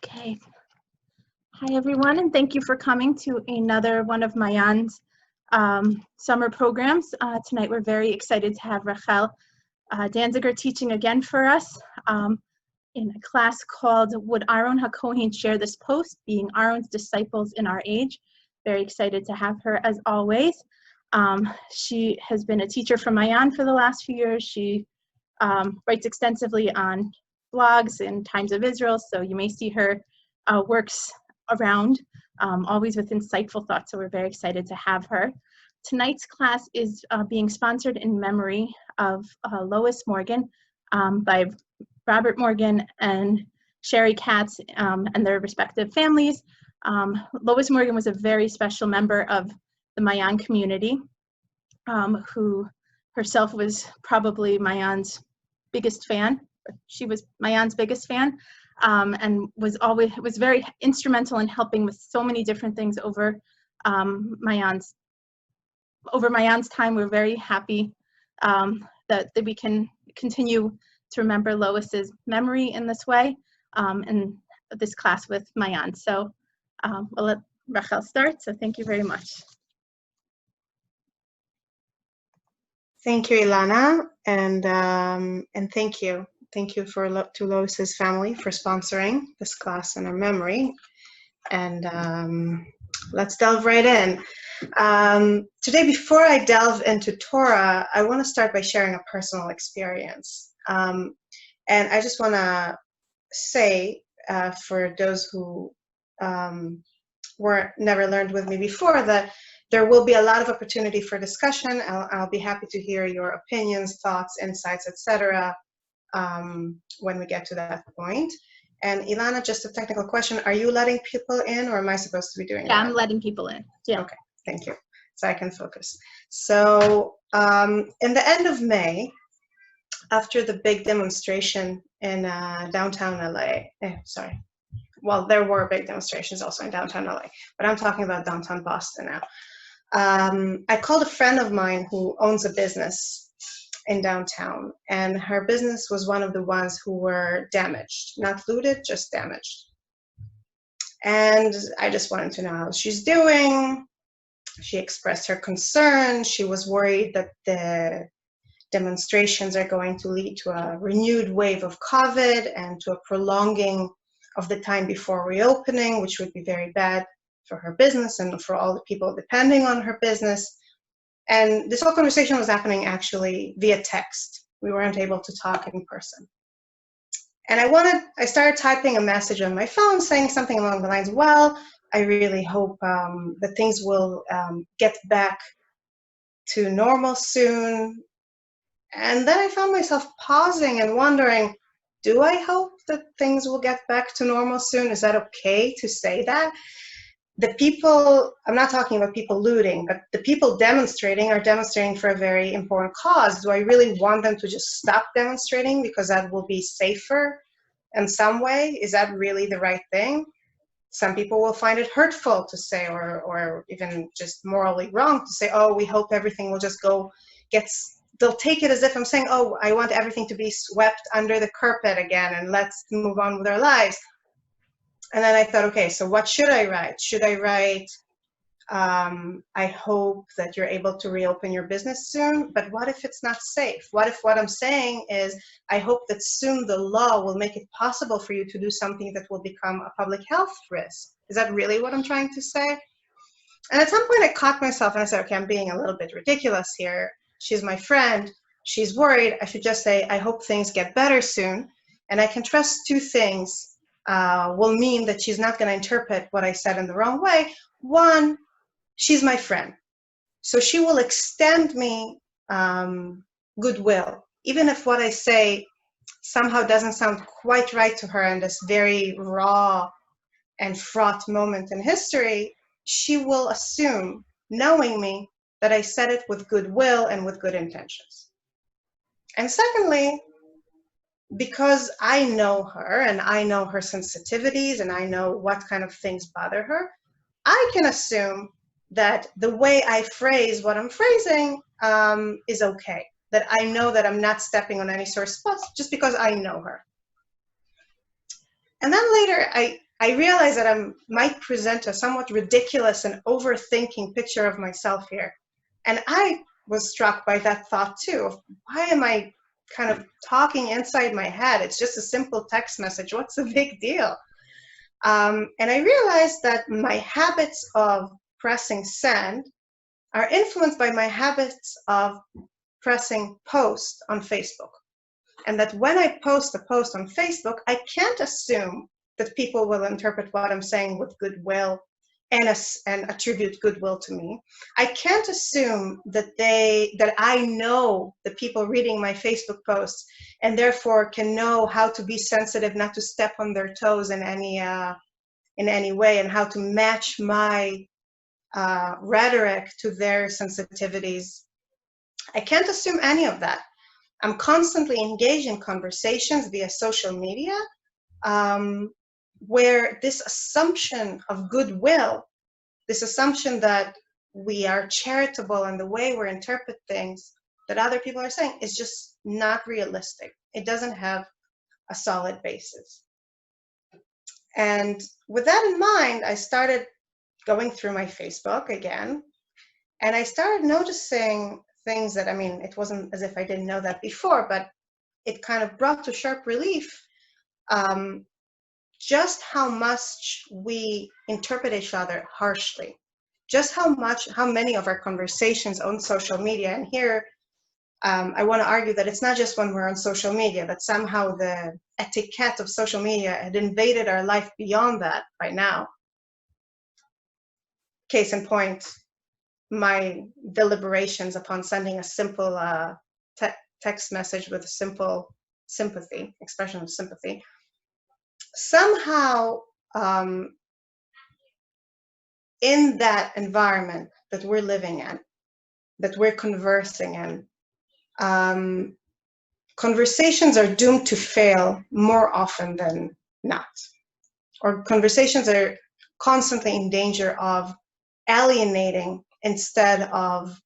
Okay. Hi, everyone, and thank you for coming to another one of Mayan's summer programs. Tonight, we're very excited to have Rachel Danziger teaching again for us in a class called Would Aaron HaKohen Share This Post? Being Aaron's Disciples in Our Age. Very excited to have her as always. She has been a teacher for Mayan for the last few years. She writes extensively on blogs in Times of Israel, so you may see her works around, always with insightful thoughts, so we're very excited to have her. Tonight's class is being sponsored in memory of Lois Morgan by Robert Morgan and Sherry Katz and their respective families. Lois Morgan was a very special member of the Mayan community, who herself was probably Mayan's biggest fan. She was Mayan's biggest fan, and was very instrumental in helping with so many different things over Mayan's time. We're very happy that we can continue to remember Lois's memory in this way, in this class with Mayan. So we'll let Rachel start. So thank you very much. Thank you, Ilana, and thank you to Lois's family for sponsoring this class in her memory. And let's delve right in. Today, before I delve into Torah, I want to start by sharing a personal experience. And I just want to say, for those who never learned with me before, that there will be a lot of opportunity for discussion. I'll be happy to hear your opinions, thoughts, insights, etc. When we get to that point. And Ilana, just a technical question. Are you letting people in, or am I supposed to be doing that? Yeah, I'm letting people in. Yeah. Okay, thank you. So I can focus. So in the end of May, after the big demonstration in downtown LA, well, there were big demonstrations also in downtown LA, but I'm talking about downtown Boston now. I called a friend of mine who owns a business in downtown, and her business was one of the ones who were damaged, not looted, just damaged. And I just wanted to know how she's doing. She expressed her concern. She was worried that the demonstrations are going to lead to a renewed wave of COVID and to a prolonging of the time before reopening, which would be very bad for her business and for all the people depending on her business. And this whole conversation was happening actually via text. We weren't able to talk in person. And I started typing a message on my phone saying something along the lines, well, I really hope that things will get back to normal soon. And then I found myself pausing and wondering, do I hope that things will get back to normal soon? Is that okay to say that? The people, I'm not talking about people looting, but the people demonstrating are demonstrating for a very important cause. Do I really want them to just stop demonstrating because that will be safer in some way? Is that really the right thing? Some people will find it hurtful to say, or even just morally wrong to say, oh, we hope everything will just they'll take it as if I'm saying, oh, I want everything to be swept under the carpet again and let's move on with our lives. And then I thought, okay, so what should I write? Should I write, I hope that you're able to reopen your business soon, but what if it's not safe? What if what I'm saying is, I hope that soon the law will make it possible for you to do something that will become a public health risk? Is that really what I'm trying to say? And at some point I caught myself and I said, okay, I'm being a little bit ridiculous here. She's my friend. She's worried. I should just say, I hope things get better soon. And I can trust two things will mean that she's not going to interpret what I said in the wrong way. One, she's my friend. So she will extend me goodwill, even if what I say somehow doesn't sound quite right to her in this very raw and fraught moment in history. She will assume, knowing me, that I said it with goodwill and with good intentions. And secondly, because I know her and I know her sensitivities and I know what kind of things bother her, I can assume that the way I phrase what I'm phrasing is okay. That I know that I'm not stepping on any sore spots just because I know her. And then later I realize that I might present a somewhat ridiculous and overthinking picture of myself here. And I was struck by that thought too, of why am I kind of talking inside my head? It's just a simple text message. What's the big deal? And I realized that my habits of pressing send are influenced by my habits of pressing post on Facebook. And that when I post a post on Facebook, I can't assume that people will interpret what I'm saying with goodwill and attribute goodwill to me. I can't assume that I know the people reading my Facebook posts and therefore can know how to be sensitive, not to step on their toes in any way, and how to match my rhetoric to their sensitivities. I can't assume any of that. I'm constantly engaged in conversations via social media, where this assumption of goodwill, this assumption that we are charitable in the way we interpret things that other people are saying, is just not realistic. It doesn't have a solid basis. And with that in mind, I started going through my Facebook again, and I started noticing things that, I mean, it wasn't as if I didn't know that before, but it kind of brought to sharp relief just how much we interpret each other harshly, just how many of our conversations on social media, and here I want to argue that it's not just when we're on social media, that somehow the etiquette of social media had invaded our life beyond that by now. Case in point, my deliberations upon sending a simple text message with a simple expression of sympathy. Somehow, in that environment that we're living in, that we're conversing in, conversations are doomed to fail more often than not. Or conversations are constantly in danger of alienating instead of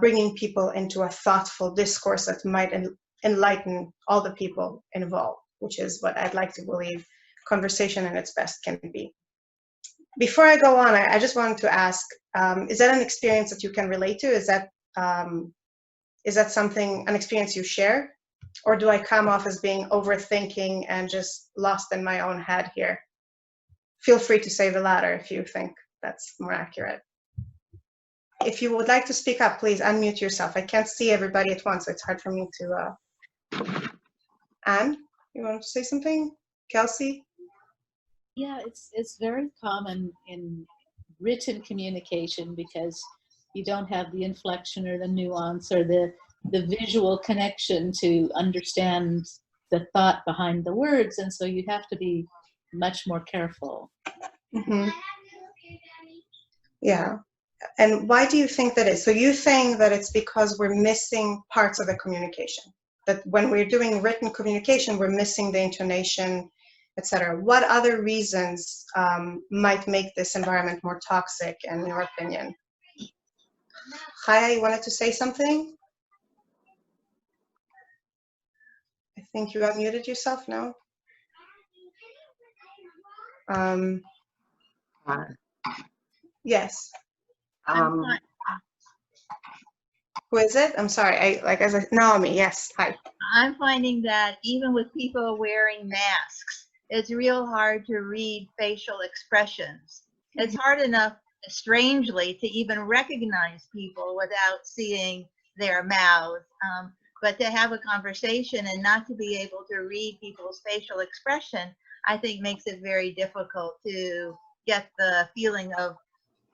bringing people into a thoughtful discourse that might enlighten all the people involved, which is what I'd like to believe conversation in its best can be. Before I go on, I just wanted to ask, is that an experience that you can relate to? Is that something, an experience you share? Or do I come off as being overthinking and just lost in my own head here? Feel free to say the latter if you think that's more accurate. If you would like to speak up, please unmute yourself. I can't see everybody at once, so it's hard for me to. Anne, you want to say something? Kelsey? Yeah, it's very common in written communication because you don't have the inflection or the nuance or the visual connection to understand the thought behind the words, and so you have to be much more careful. Mm-hmm. Yeah. And why do you think that is? So you think that it's because we're missing parts of the communication, that when we're doing written communication, we're missing the intonation, etc. What other reasons might make this environment more toxic, in your opinion? Chaya, you wanted to say something? I think you unmuted yourself, no? Yes. Who is it? I'm sorry. Naomi. Yes. Hi. I'm finding that even with people wearing masks, it's real hard to read facial expressions. It's hard enough, strangely, to even recognize people without seeing their mouths. But to have a conversation and not to be able to read people's facial expression, I think makes it very difficult to get the feeling of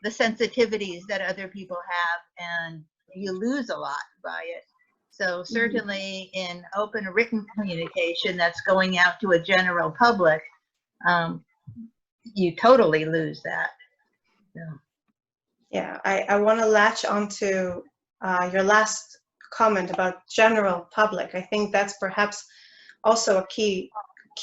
the sensitivities that other people have, and you lose a lot by it. So certainly in open written communication that's going out to a general public, you totally lose that. So. Yeah, I want to latch onto your last comment about general public. I think that's perhaps also a key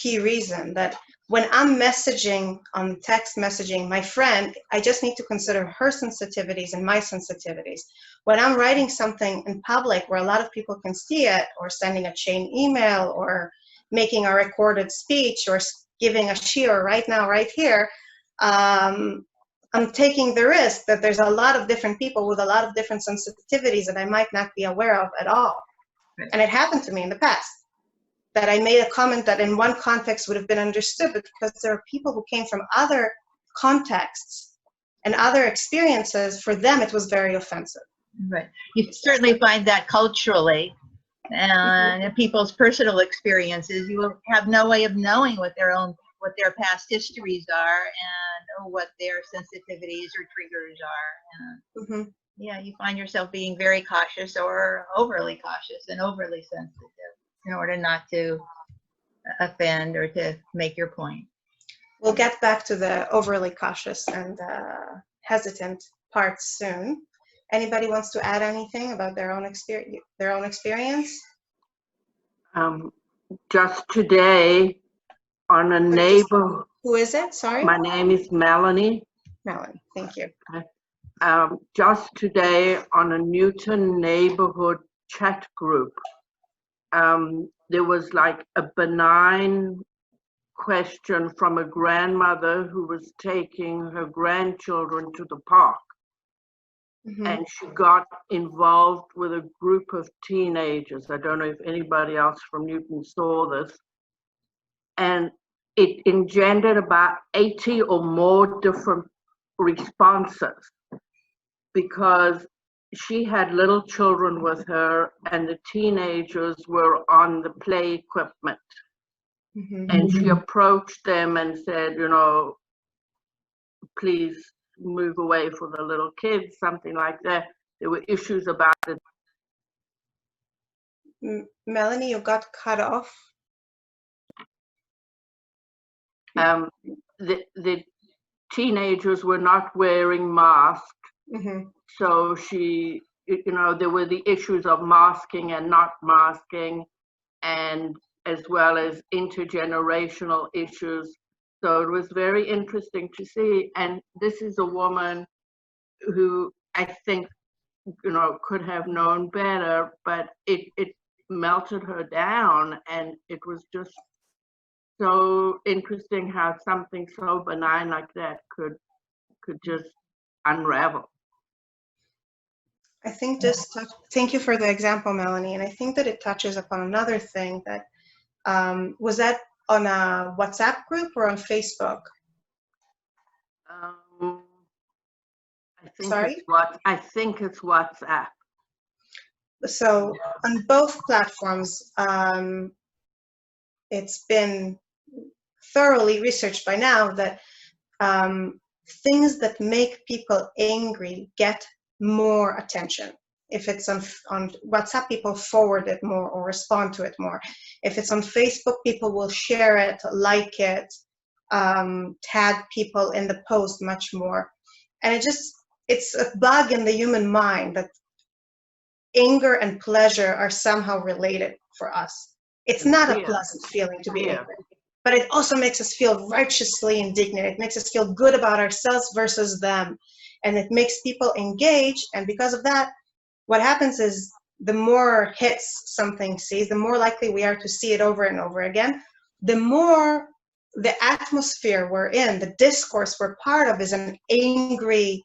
reason that when I'm messaging on text messaging my friend, I just need to consider her sensitivities and my sensitivities. When I'm writing something in public where a lot of people can see it, or sending a chain email, or making a recorded speech, or giving a shiur right now, right here, I'm taking the risk that there's a lot of different people with a lot of different sensitivities that I might not be aware of at all. Right. And it happened to me in the past, that I made a comment that in one context would have been understood, but because there are people who came from other contexts and other experiences, for them it was very offensive. Right. You certainly find that culturally and in people's personal experiences, you will have no way of knowing what their past histories are and what their sensitivities or triggers are. And yeah, you find yourself being very cautious or overly cautious and overly sensitive in order not to offend or to make your point. We'll get back to the overly cautious and hesitant parts soon. Anybody wants to add anything about their own experience? Just today, on a neighbor. Who is it? Sorry. My name is Melanie. Melanie, thank you. Just today, on a Newton neighborhood chat group, there was like a benign question from a grandmother who was taking her grandchildren to the park. And she got involved with a group of teenagers. I don't know if anybody else from Newton saw this. And it engendered about 80 or more different responses, because she had little children with her and the teenagers were on the play equipment. And she approached them and said, you know, please move away for the little kids, something like that. There were issues about it. Melanie, you got cut off. The teenagers were not wearing masks. So she, you know, there were the issues of masking and not masking, and as well as intergenerational issues. So it was very interesting to see. And this is a woman who I think, you know, could have known better, but it melted her down. And it was just so interesting how something so benign like that could just unravel. I think this, thank you for the example, Melanie. And I think that it touches upon another thing that, was that on a WhatsApp group or on Facebook? I think it's WhatsApp. So on both platforms, it's been thoroughly researched by now that things that make people angry get more attention. If it's on WhatsApp, people forward it more or respond to it more. If it's on Facebook, people will share it, like it, tag people in the post much more. And it's a bug in the human mind that anger and pleasure are somehow related for us. It's not a pleasant feeling to be angry, but it also makes us feel righteously indignant. It makes us feel good about ourselves versus them. And it makes people engage. And because of that, what happens is the more hits something sees, the more likely we are to see it over and over again. The more the atmosphere we're in, the discourse we're part of is an angry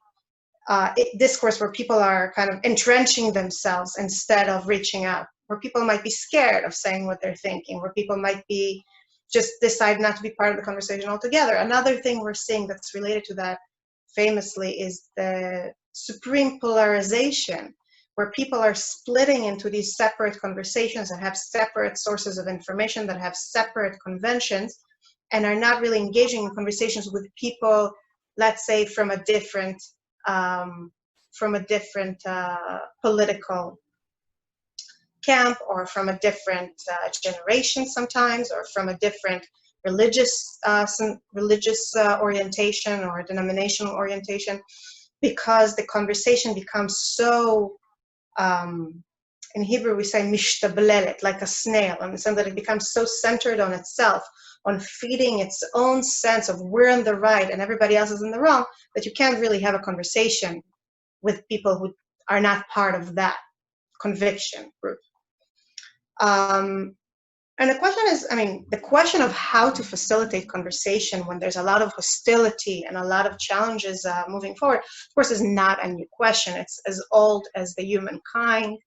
discourse where people are kind of entrenching themselves instead of reaching out, where people might be scared of saying what they're thinking, where people might be just decide not to be part of the conversation altogether. Another thing we're seeing that's related to that famously is the supreme polarization, where people are splitting into these separate conversations that have separate sources of information, that have separate conventions, and are not really engaging in conversations with people, let's say, from a different political camp, or from a different generation sometimes, or from a different religious orientation or denominational orientation, because the conversation becomes so, in Hebrew we say mishtablelet, like a snail, in the sense that it becomes so centered on itself, on feeding its own sense of we're in the right and everybody else is in the wrong, that you can't really have a conversation with people who are not part of that conviction group. And the question is, I mean, the question of how to facilitate conversation when there's a lot of hostility and a lot of challenges moving forward, of course, is not a new question. It's as old as the humankind.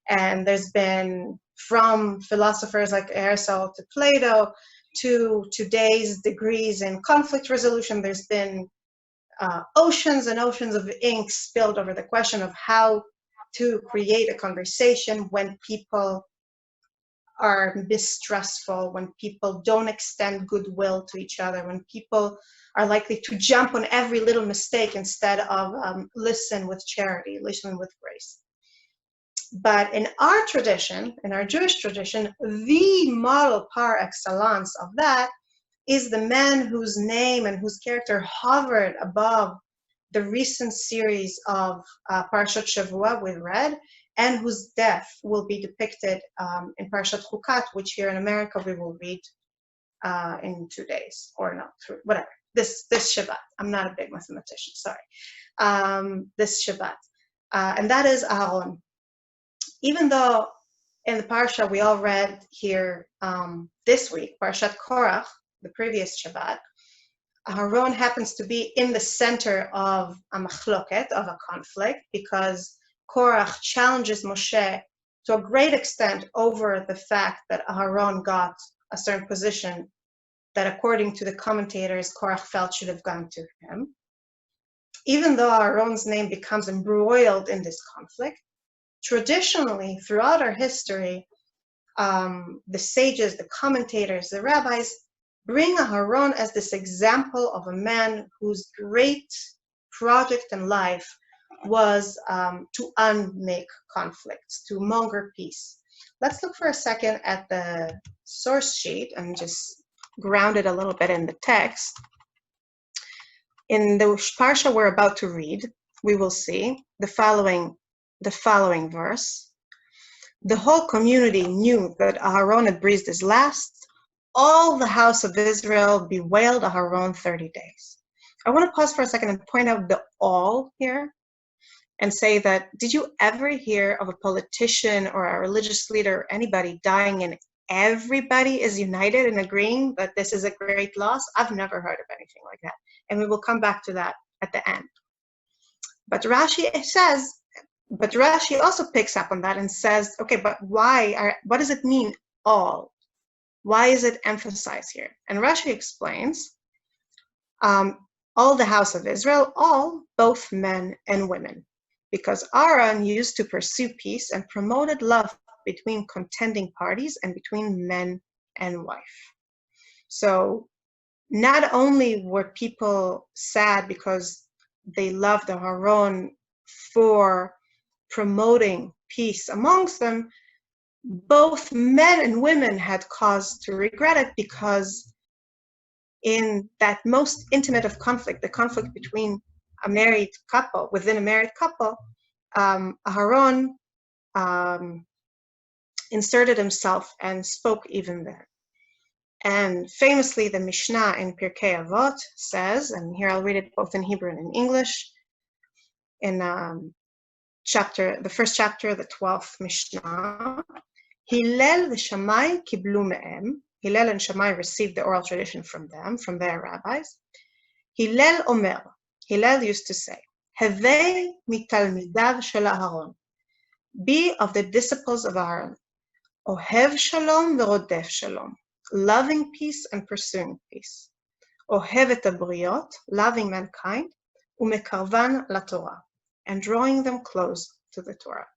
And there's been, from philosophers like Aristotle to Plato to today's degrees in conflict resolution, there's been oceans and oceans of ink spilled over the question of how to create a conversation when people are mistrustful, when people don't extend goodwill to each other, when people are likely to jump on every little mistake instead of listen with charity, listen with grace. But in our tradition, in our Jewish tradition, the model par excellence of that is the man whose name and whose character hovered above the recent series of Parashat Shavua we read, and whose death will be depicted in Parashat Chukat, which here in America we will read in 2 days, or no, whatever, this Shabbat. I'm not a big mathematician, sorry. This Shabbat. And that is Aaron. Even though in the Parsha we all read here this week, Parashat Korach, the previous Shabbat, Aaron happens to be in the center of a machloket, of a conflict, because Korach challenges Moshe to a great extent over the fact that Aaron got a certain position that, according to the commentators, Korach felt should have gone to him. Even though Aaron's name becomes embroiled in this conflict, traditionally, throughout our history, the sages, the commentators, the rabbis bring Aaron as this example of a man whose great project in life was to unmake conflicts, to monger peace. Let's look for a second at the source sheet and just ground it a little bit in the text. In the parsha we're about to read, we will see the following verse. The whole community knew that Aaron had breathed his last. All the house of Israel bewailed Aaron 30 days. I want to pause for a second and point out the all here and say that, did you ever hear of a politician or a religious leader or anybody dying and everybody is united in agreeing that this is a great loss? I've never heard of anything like that. And we will come back to that at the end. But Rashi also picks up on that and says, okay, but what does it mean, all? Why is it emphasized here? And Rashi explains, all the house of Israel, all, both men and women, because Aaron used to pursue peace and promoted love between contending parties and between man and wife. So not only were people sad because they loved Aaron for promoting peace amongst them, both men and women had cause to regret it, because in that most intimate of conflict, the conflict between a married couple, within a married couple, Aaron inserted himself and spoke even there. And famously, the Mishnah in Pirkei Avot says, and here I'll read it both in Hebrew and in English, in the first chapter, the 12th Mishnah, Hillel v'Shammai kiblu me'em. Hillel and Shammai received the oral tradition from them, from their rabbis. Hillel omer. Hillel used to say, Havei mitalmidav shel Aharon. Be of the disciples of Aaron. Ohev shalom v'rodef shalom. Loving peace and pursuing peace. Ohev et habriot, loving mankind. Umekarvan laTorah, and drawing them close to the Torah.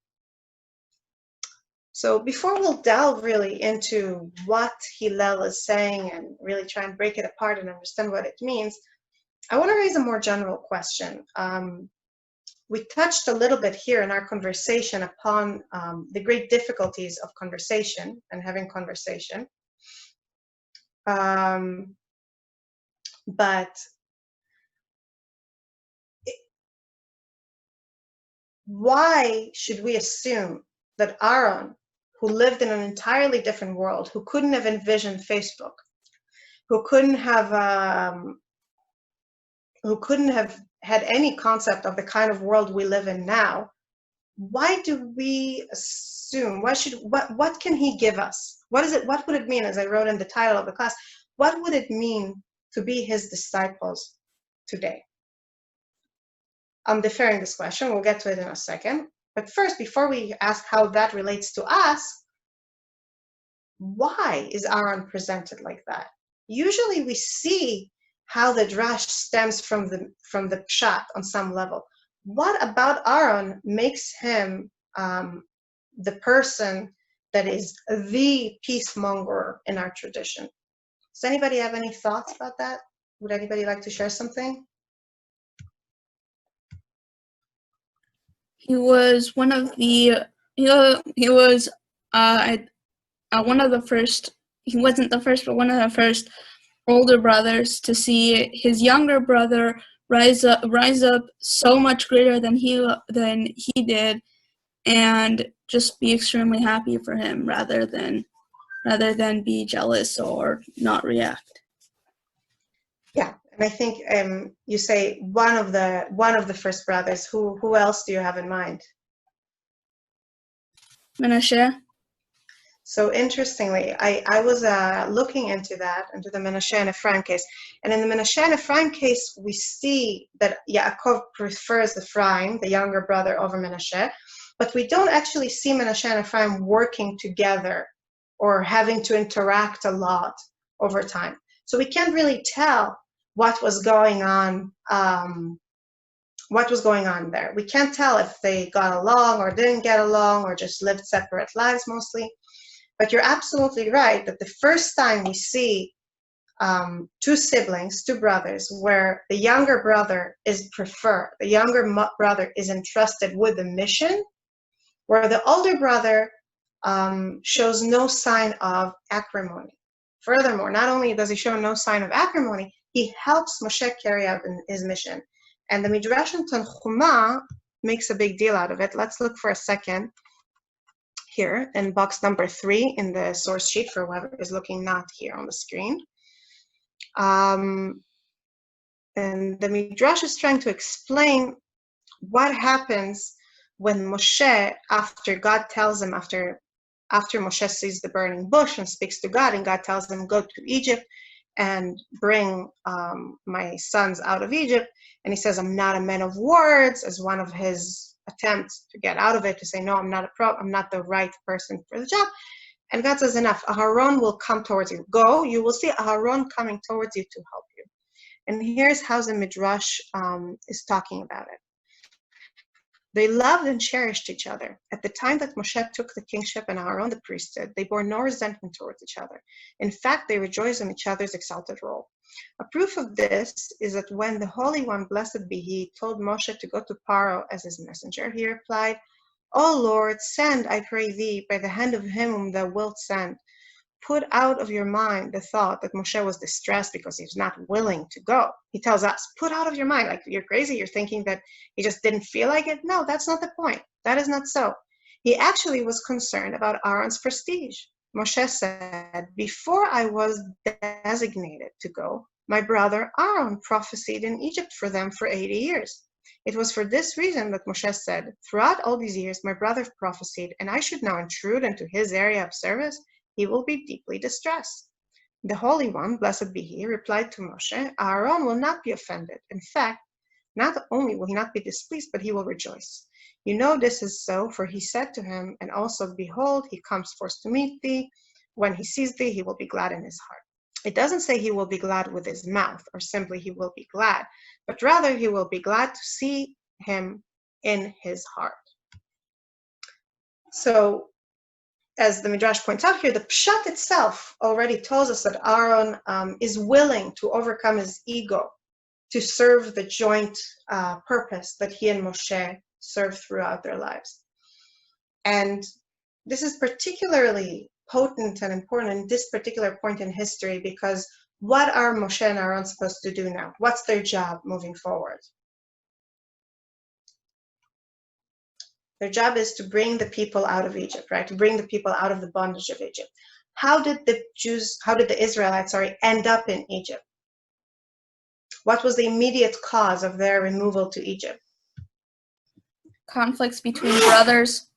So before we'll delve really into what Hillel is saying and really try and break it apart and understand what it means, I want to raise a more general question. We touched a little bit here in our conversation upon the great difficulties of conversation and having conversation. But why should we assume that Aaron, who lived in an entirely different world, who couldn't have envisioned Facebook, who couldn't have had any concept of the kind of world we live in now, why do we assume assume? What can he give us? What would it mean, as I wrote in the title of the class, what would it mean to be his disciples today? I'm deferring this question. We'll get to it in a second. But first, before we ask how that relates to us, why is Aaron presented like that? Usually we see how the drash stems from the pshat on some level. What about Aaron makes him the person that is the peacemonger in our tradition? Does anybody have any thoughts about that? Would anybody like to share something? He was one of the one of the first. He wasn't the first, but one of the first older brothers to see his younger brother rise up so much greater than he did, and just be extremely happy for him rather than be jealous or not react. Yeah, and I think you say one of the first brothers. Who else do you have in mind? Menashe. So interestingly, I was looking into the Menashe and Ephraim case. And in the Menashe and Ephraim case, we see that Yaakov prefers Ephraim, the younger brother, over Menashe. But we don't actually see Menashe and Ephraim working together or having to interact a lot over time. So we can't really tell what was going on there. We can't tell if they got along or didn't get along or just lived separate lives mostly. But you're absolutely right that the first time we see two brothers, where the younger brother is preferred, the younger brother is entrusted with the mission, where the older brother shows no sign of acrimony. Furthermore, not only does he show no sign of acrimony, he helps Moshe carry out his mission. And the Midrash in Tanchuma makes a big deal out of it. Let's look for a second here in box number 3 in the source sheet for whoever is looking not here on the screen. And the Midrash is trying to explain what happens when Moshe, after God tells him, after Moshe sees the burning bush and speaks to God, and God tells him, go to Egypt and bring my sons out of Egypt. And he says, I'm not a man of words, as one of his attempts to get out of it, to say, no, I'm not the right person for the job. And God says, enough, Aharon will come towards you. Go, you will see Aharon coming towards you to help you. And here's how the Midrash is talking about it. They loved and cherished each other. At the time that Moshe took the kingship and Aaron the priesthood, they bore no resentment towards each other. In fact, they rejoiced in each other's exalted role. A proof of this is that when the Holy One, blessed be He, told Moshe to go to Paro as his messenger, he replied, O Lord, send, I pray thee, by the hand of him whom thou wilt send. Put out of your mind the thought that Moshe was distressed because he was not willing to go. He tells us, put out of your mind, like you're crazy, you're thinking that he just didn't feel like it. No, that's not the point. That is not so. He actually was concerned about Aaron's prestige. Moshe said, before I was designated to go, my brother Aaron prophesied in Egypt for them for 80 years. It was for this reason that Moshe said, throughout all these years, my brother prophesied, and I should now intrude into his area of service. He will be deeply distressed. The Holy One, blessed be He, replied to Moshe, Aaron will not be offended. In fact, not only will he not be displeased, but he will rejoice. You know this is so, for he said to him, and also, behold, he comes forth to meet thee. When he sees thee, he will be glad in his heart. It doesn't say he will be glad with his mouth, or simply he will be glad, but rather he will be glad to see him in his heart. So, as the Midrash points out here, the Pshat itself already tells us that Aaron is willing to overcome his ego to serve the joint purpose that he and Moshe served throughout their lives. And this is particularly potent and important in this particular point in history, because what are Moshe and Aaron supposed to do now? What's their job moving forward? Their job is to bring the people out of Egypt, right? To bring the people out of the bondage of Egypt. How did the Israelites, end up in Egypt? What was the immediate cause of their removal to Egypt? Conflicts between brothers.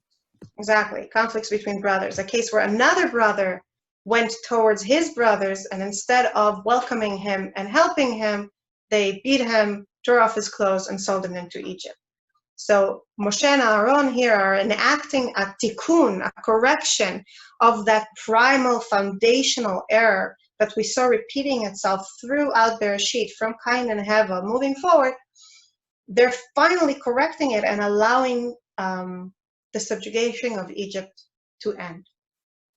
Exactly, conflicts between brothers. A case where another brother went towards his brothers, and instead of welcoming him and helping him, they beat him, tore off his clothes, and sold him into Egypt. So Moshe and Aaron here are enacting a tikkun, a correction of that primal foundational error that we saw repeating itself throughout Bereshit, from Cain and Hevel. Moving forward, they're finally correcting it and allowing the subjugation of Egypt to end.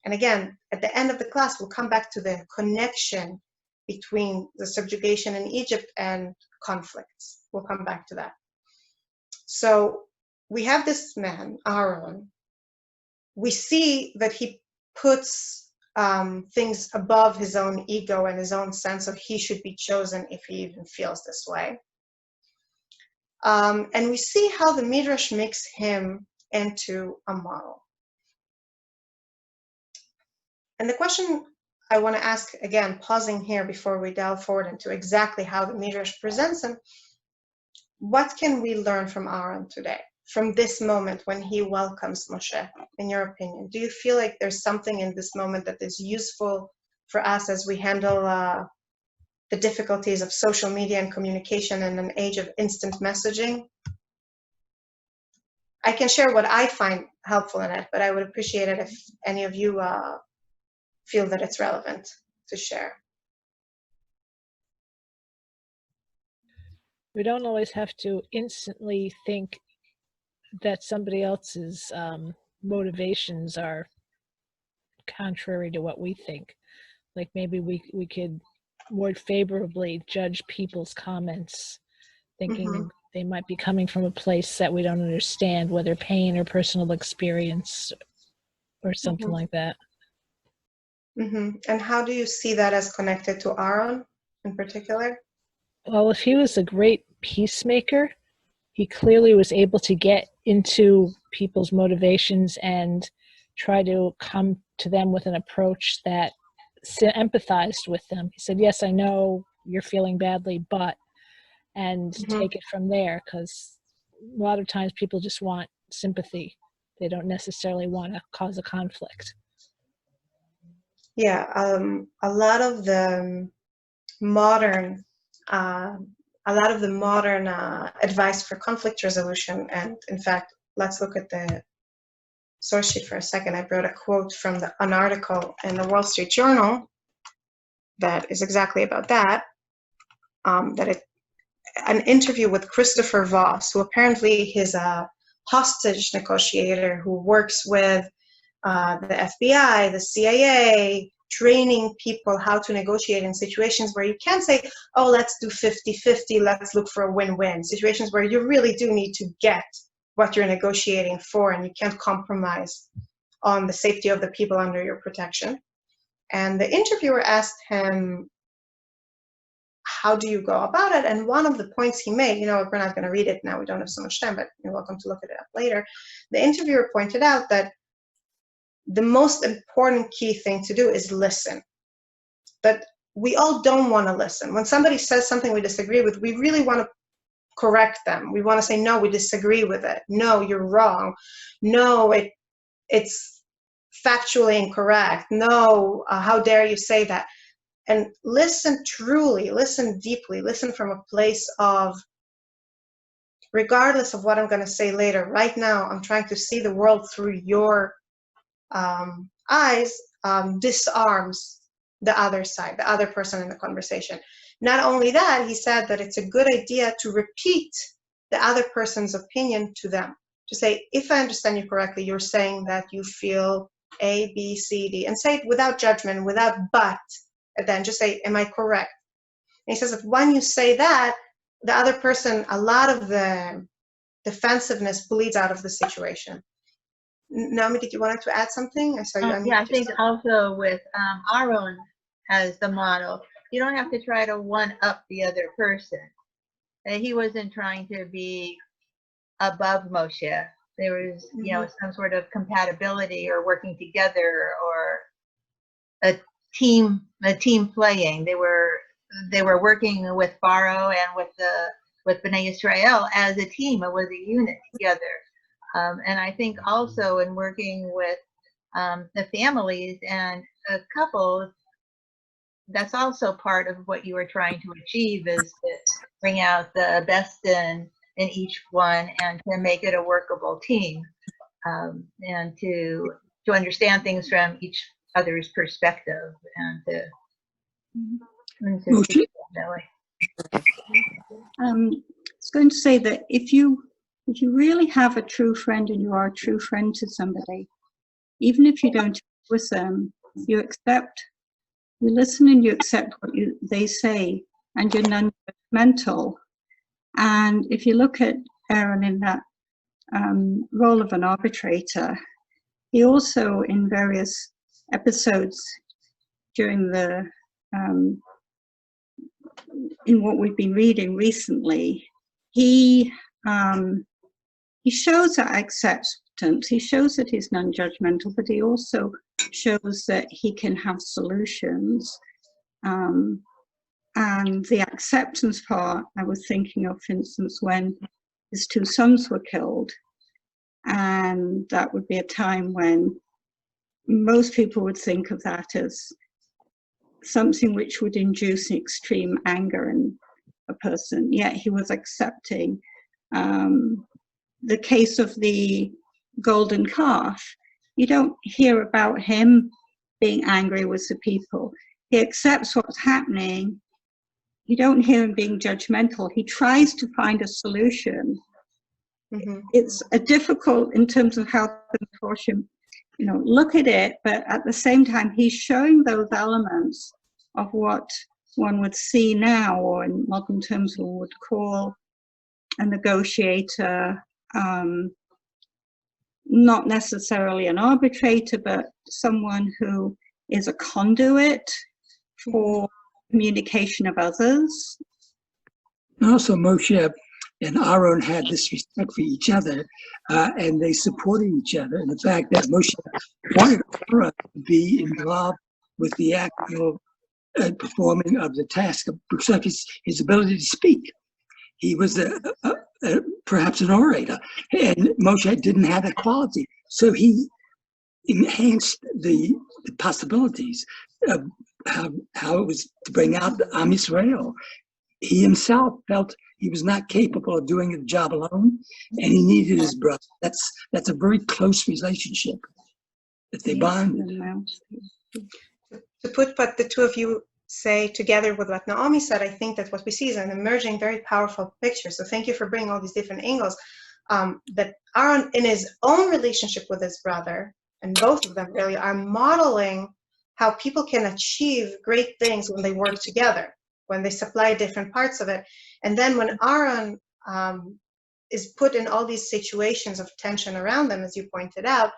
And again, at the end of the class, we'll come back to the connection between the subjugation in Egypt and conflicts. We'll come back to that. So we have this man, Aaron. We see that he puts things above his own ego and his own sense of he should be chosen if he even feels this way. And we see how the Midrash makes him into a model. And the question I want to ask, again, pausing here before we delve forward into exactly how the Midrash presents him, what can we learn from Aaron today, from this moment when he welcomes Moshe, in your opinion? Do you feel like there's something in this moment that is useful for us as we handle the difficulties of social media and communication in an age of instant messaging? I can share what I find helpful in it, but I would appreciate it if any of you feel that it's relevant to share. We don't always have to instantly think that somebody else's motivations are contrary to what we think. Like maybe we could more favorably judge people's comments, thinking they might be coming from a place that we don't understand, whether pain or personal experience or something like that. And how do you see that as connected to Aaron in particular? Well, if he was a great peacemaker, he clearly was able to get into people's motivations and try to come to them with an approach that empathized with them. He said, yes, I know you're feeling badly, but, and take it from there, because a lot of times people just want sympathy. They don't necessarily want to cause a conflict. Yeah, a lot of the modern advice for conflict resolution, and in fact, let's look at the source sheet for a second. I brought a quote from an article in the Wall Street Journal that is exactly about that. An interview with Christopher Voss, who apparently is a hostage negotiator who works with the FBI, the CIA, training people how to negotiate in situations where you can't say, oh, let's do 50-50, let's look for a win-win. Situations where you really do need to get what you're negotiating for, and you can't compromise on the safety of the people under your protection. And the interviewer asked him, how do you go about it? And one of the points he made, we're not going to read it now, we don't have so much time, but you're welcome to look at it up later. The interviewer pointed out that the most important key thing to do is listen. But we all don't want to listen. When somebody says something we disagree with, we really want to correct them. We want to say, no, we disagree with it. No, you're wrong. No, it's factually incorrect. No, how dare you say that? And listen truly, listen deeply, listen from a place of, regardless of what I'm going to say later, right now I'm trying to see the world through your eyes, disarms the other side, the other person in the conversation. Not only that, he said that it's a good idea to repeat the other person's opinion to them. To say, if I understand you correctly, you're saying that you feel A, B, C, D, and say it without judgment, without but, and then just say, am I correct? And he says that when you say that, the other person, a lot of the defensiveness bleeds out of the situation. Naomi, did you want to add something? I saw you. Yeah, I think also with Aaron as the model, you don't have to try to one-up the other person. He wasn't trying to be above Moshe. There was, some sort of compatibility or working together or a team playing. They were working with Pharaoh and with Bnei Israel as a team. It was a unit together. And I think also in working with the families and couples, that's also part of what you were trying to achieve, is to bring out the best in each one and to make it a workable team, and to understand things from each other's perspective, and to Moshe, that way. I was going to say that if you really have a true friend and you are a true friend to somebody, even if you don't agree with them, you listen and you accept what they say, and you're non-judgmental. And if you look at Aaron in that role of an arbitrator, he also, in various episodes during the in what we've been reading recently, he shows that acceptance. He shows that he's non-judgmental, but he also shows that he can have solutions. And the acceptance part, I was thinking of, for instance, when his two sons were killed, and that would be a time when most people would think of that as something which would induce extreme anger in a person, yet he was accepting. The case of the golden calf, you don't hear about him being angry with the people. He accepts what's happening. You don't hear him being judgmental. He tries to find a solution. Mm-hmm. It's a difficult in terms of how to enforce him, look at it, but at the same time, he's showing those elements of what one would see now, or in modern terms, we would call a negotiator, not necessarily an arbitrator, but someone who is a conduit for communication of others. and also Moshe and Aaron had this respect for each other, and they supported each other. And the fact that Moshe wanted Aaron to be involved with the actual performing of the task, because of his ability to speak. He was perhaps an orator, and Moshe didn't have that quality. So he enhanced the possibilities of how it was to bring out Am Yisrael. He himself felt he was not capable of doing the job alone, and he needed his brother. That's a very close relationship that they bonded. To put what the two of you say together with what Naomi said, I think that what we see is an emerging, very powerful picture. So thank you for bringing all these different angles. That Aaron, in his own relationship with his brother, and both of them really are modeling how people can achieve great things when they work together, when they supply different parts of it. And then when Aaron is put in all these situations of tension around them, as you pointed out,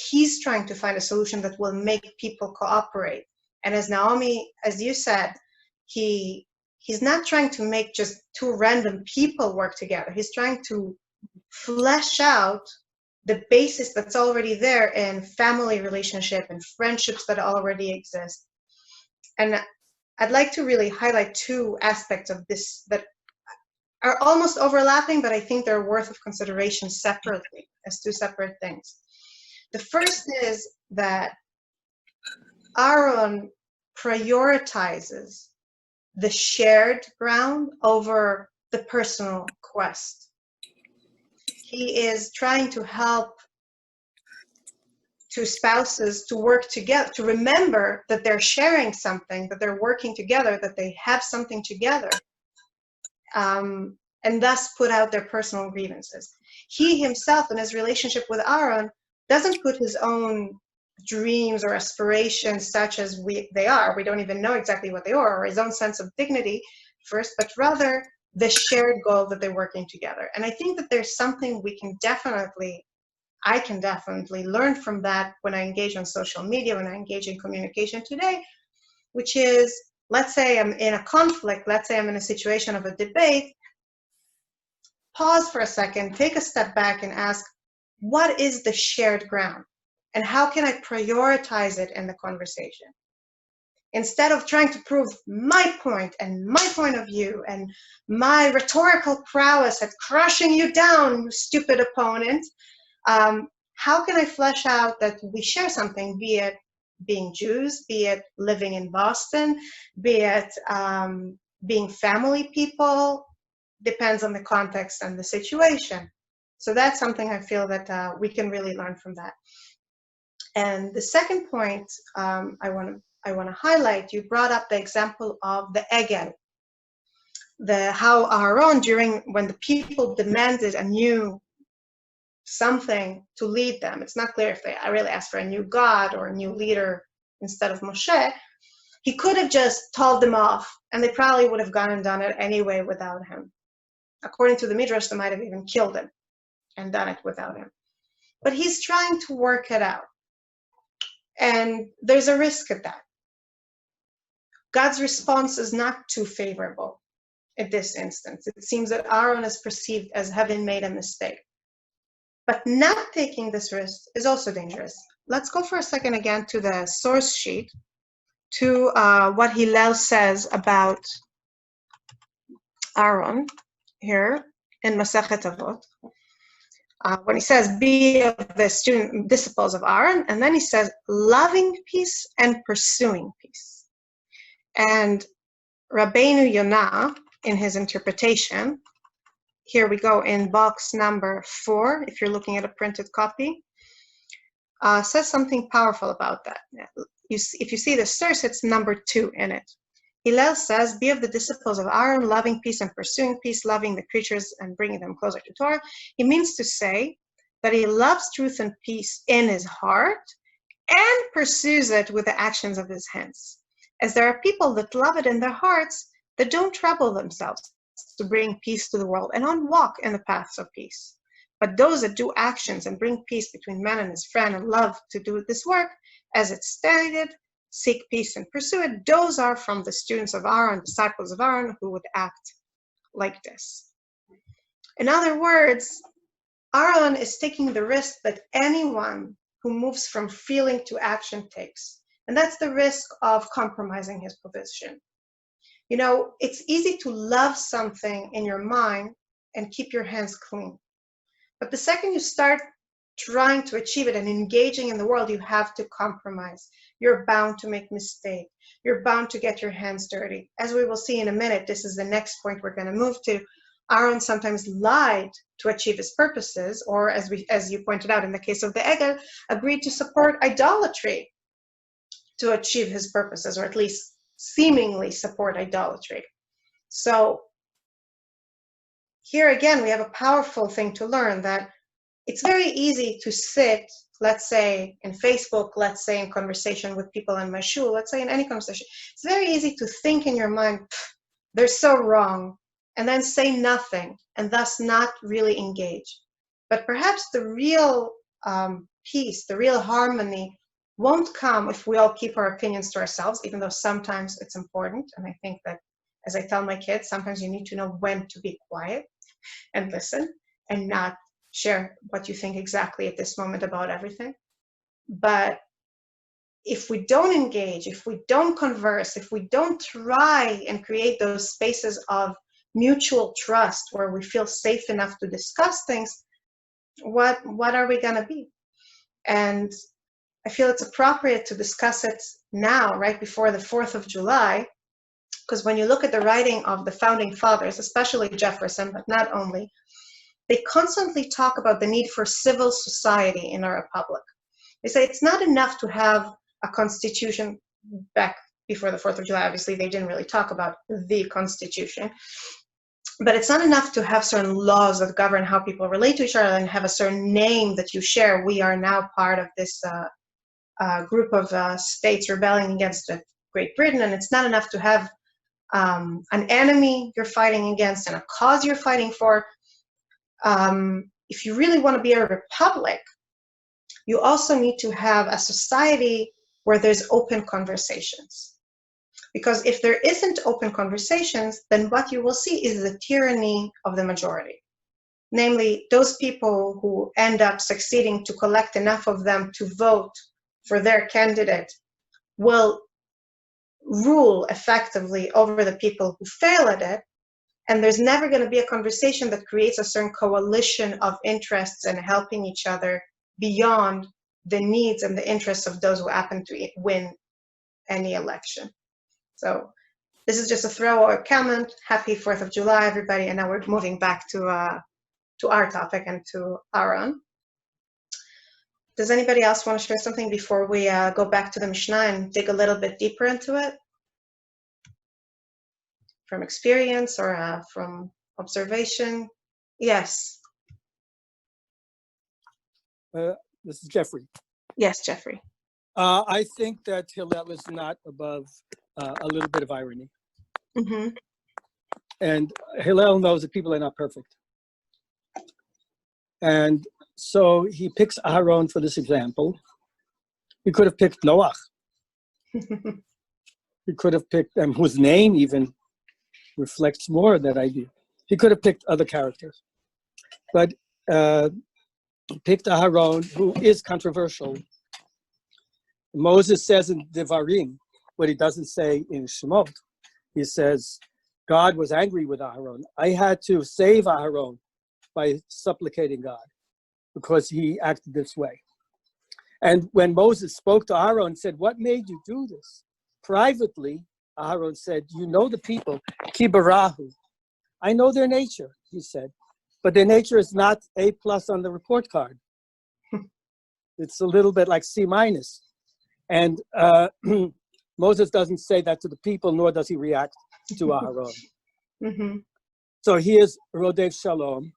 he's trying to find a solution that will make people cooperate. And as Naomi, as you said, he's not trying to make just two random people work together. He's trying to flesh out the basis that's already there in family relationship and friendships that already exist. And I'd like to really highlight two aspects of this that are almost overlapping, but I think they're worth of consideration separately as two separate things. The first is that Aaron prioritizes the shared ground over the personal quest. He is trying to help two spouses to work together, to remember that they're sharing something, that they're working together, that they have something together, and thus put out their personal grievances. He himself, in his relationship with Aaron, doesn't put his own dreams or aspirations, such as they are, we don't even know exactly what they are, or his own sense of dignity first, but rather the shared goal that they're working together. And I think that there's something I can definitely learn from that when I engage on social media, when I engage in communication today, which is, let's say I'm in a conflict, let's say I'm in a situation of a debate, pause for a second, take a step back and ask, what is the shared ground? And how can I prioritize it in the conversation? Instead of trying to prove my point and my point of view and my rhetorical prowess at crushing you down, you stupid opponent, how can I flesh out that we share something, be it being Jews, be it living in Boston, be it being family people, depends on the context and the situation. So that's something I feel that we can really learn from that. And the second point I want to highlight, you brought up the example of the Egel, how Aaron, when the people demanded a new something to lead them, it's not clear if they really asked for a new God or a new leader instead of Moshe, he could have just told them off, and they probably would have gone and done it anyway without him. According to the Midrash, they might have even killed him and done it without him. But he's trying to work it out. And there's a risk at that. God's response is not too favorable at this instance. It seems that Aaron is perceived as having made a mistake. But not taking this risk is also dangerous. Let's go for a second again to the source sheet, to what Hillel says about Aaron here in Masechet Avot. When he says, be of the disciples of Aaron, and then he says, loving peace and pursuing peace. And Rabbeinu Yonah, in his interpretation, here we go in box number 4, if you're looking at a printed copy, says something powerful about that. If you see the source, it's number 2 in it. Hillel says, be of the disciples of Aaron, loving peace and pursuing peace, loving the creatures and bringing them closer to Torah. He means to say that he loves truth and peace in his heart and pursues it with the actions of his hands. As there are people that love it in their hearts that don't trouble themselves to bring peace to the world and don't walk in the paths of peace. But those that do actions and bring peace between man and his friend and love to do this work, as it's stated, seek peace and pursue it, those are from the students of Aaron, disciples of Aaron, who would act like this. In other words, Aaron is taking the risk that anyone who moves from feeling to action takes. And that's the risk of compromising his position. You know, it's easy to love something in your mind and keep your hands clean. But the second you start trying to achieve it and engaging in the world, you have to compromise. You're bound to make mistakes. You're bound to get your hands dirty. As we will see in a minute, this is the next point we're going to move to. Aaron sometimes lied to achieve his purposes, or as you pointed out in the case of the Egel, agreed to support idolatry to achieve his purposes, or at least seemingly support idolatry. So here again, we have a powerful thing to learn, that it's very easy to sit, let's say in Facebook, let's say in conversation with people in my shul, let's say in any conversation. It's very easy to think in your mind, they're so wrong, and then say nothing, and thus not really engage. But perhaps the real peace, the real harmony won't come if we all keep our opinions to ourselves, even though sometimes it's important. And I think that, as I tell my kids, sometimes you need to know when to be quiet and listen and not share what you think exactly at this moment about everything. But if we don't engage, if we don't converse, if we don't try and create those spaces of mutual trust where we feel safe enough to discuss things, what are we going to be? And I feel it's appropriate to discuss it now, right before the 4th of July, because when you look at the writing of the founding fathers, especially Jefferson, but not only, they constantly talk about the need for civil society in our republic. They say it's not enough to have a constitution. Back before the 4th of July, obviously, they didn't really talk about the constitution. But it's not enough to have certain laws that govern how people relate to each other and have a certain name that you share. We are now part of this group of states rebelling against Great Britain, and it's not enough to have an enemy you're fighting against and a cause you're fighting for. If you really want to be a republic, you also need to have a society where there's open conversations. Because if there isn't open conversations, then what you will see is the tyranny of the majority. Namely, those people who end up succeeding to collect enough of them to vote for their candidate will rule effectively over the people who fail at it. And there's never going to be a conversation that creates a certain coalition of interests and helping each other beyond the needs and the interests of those who happen to win any election. So this is just a throwaway comment. Happy 4th of July, everybody. And now we're moving back to our topic and to Aaron. Does anybody else want to share something before we go back to the Mishnah and dig a little bit deeper into it? From experience or from observation? Yes. This is Jeffrey. Yes, Jeffrey. I think that Hillel is not above a little bit of irony. Mm-hmm. And Hillel knows that people are not perfect. And so he picks Aaron for this example. He could have picked Noach. He could have picked whose name even reflects more of that idea. He could have picked other characters. But he picked Aaron, who is controversial. Moses says in Devarim, what he doesn't say in Shemot. He says, God was angry with Aaron. I had to save Aaron by supplicating God because he acted this way. And when Moses spoke to Aaron and said, what made you do this? Privately, Aaron said, you know the people, ki barahu. I know their nature, he said, but their nature is not A+ on the report card. It's a little bit like C-. And Moses doesn't say that to the people, nor does he react to Aaron. Mm-hmm. So he is Rodef Shalom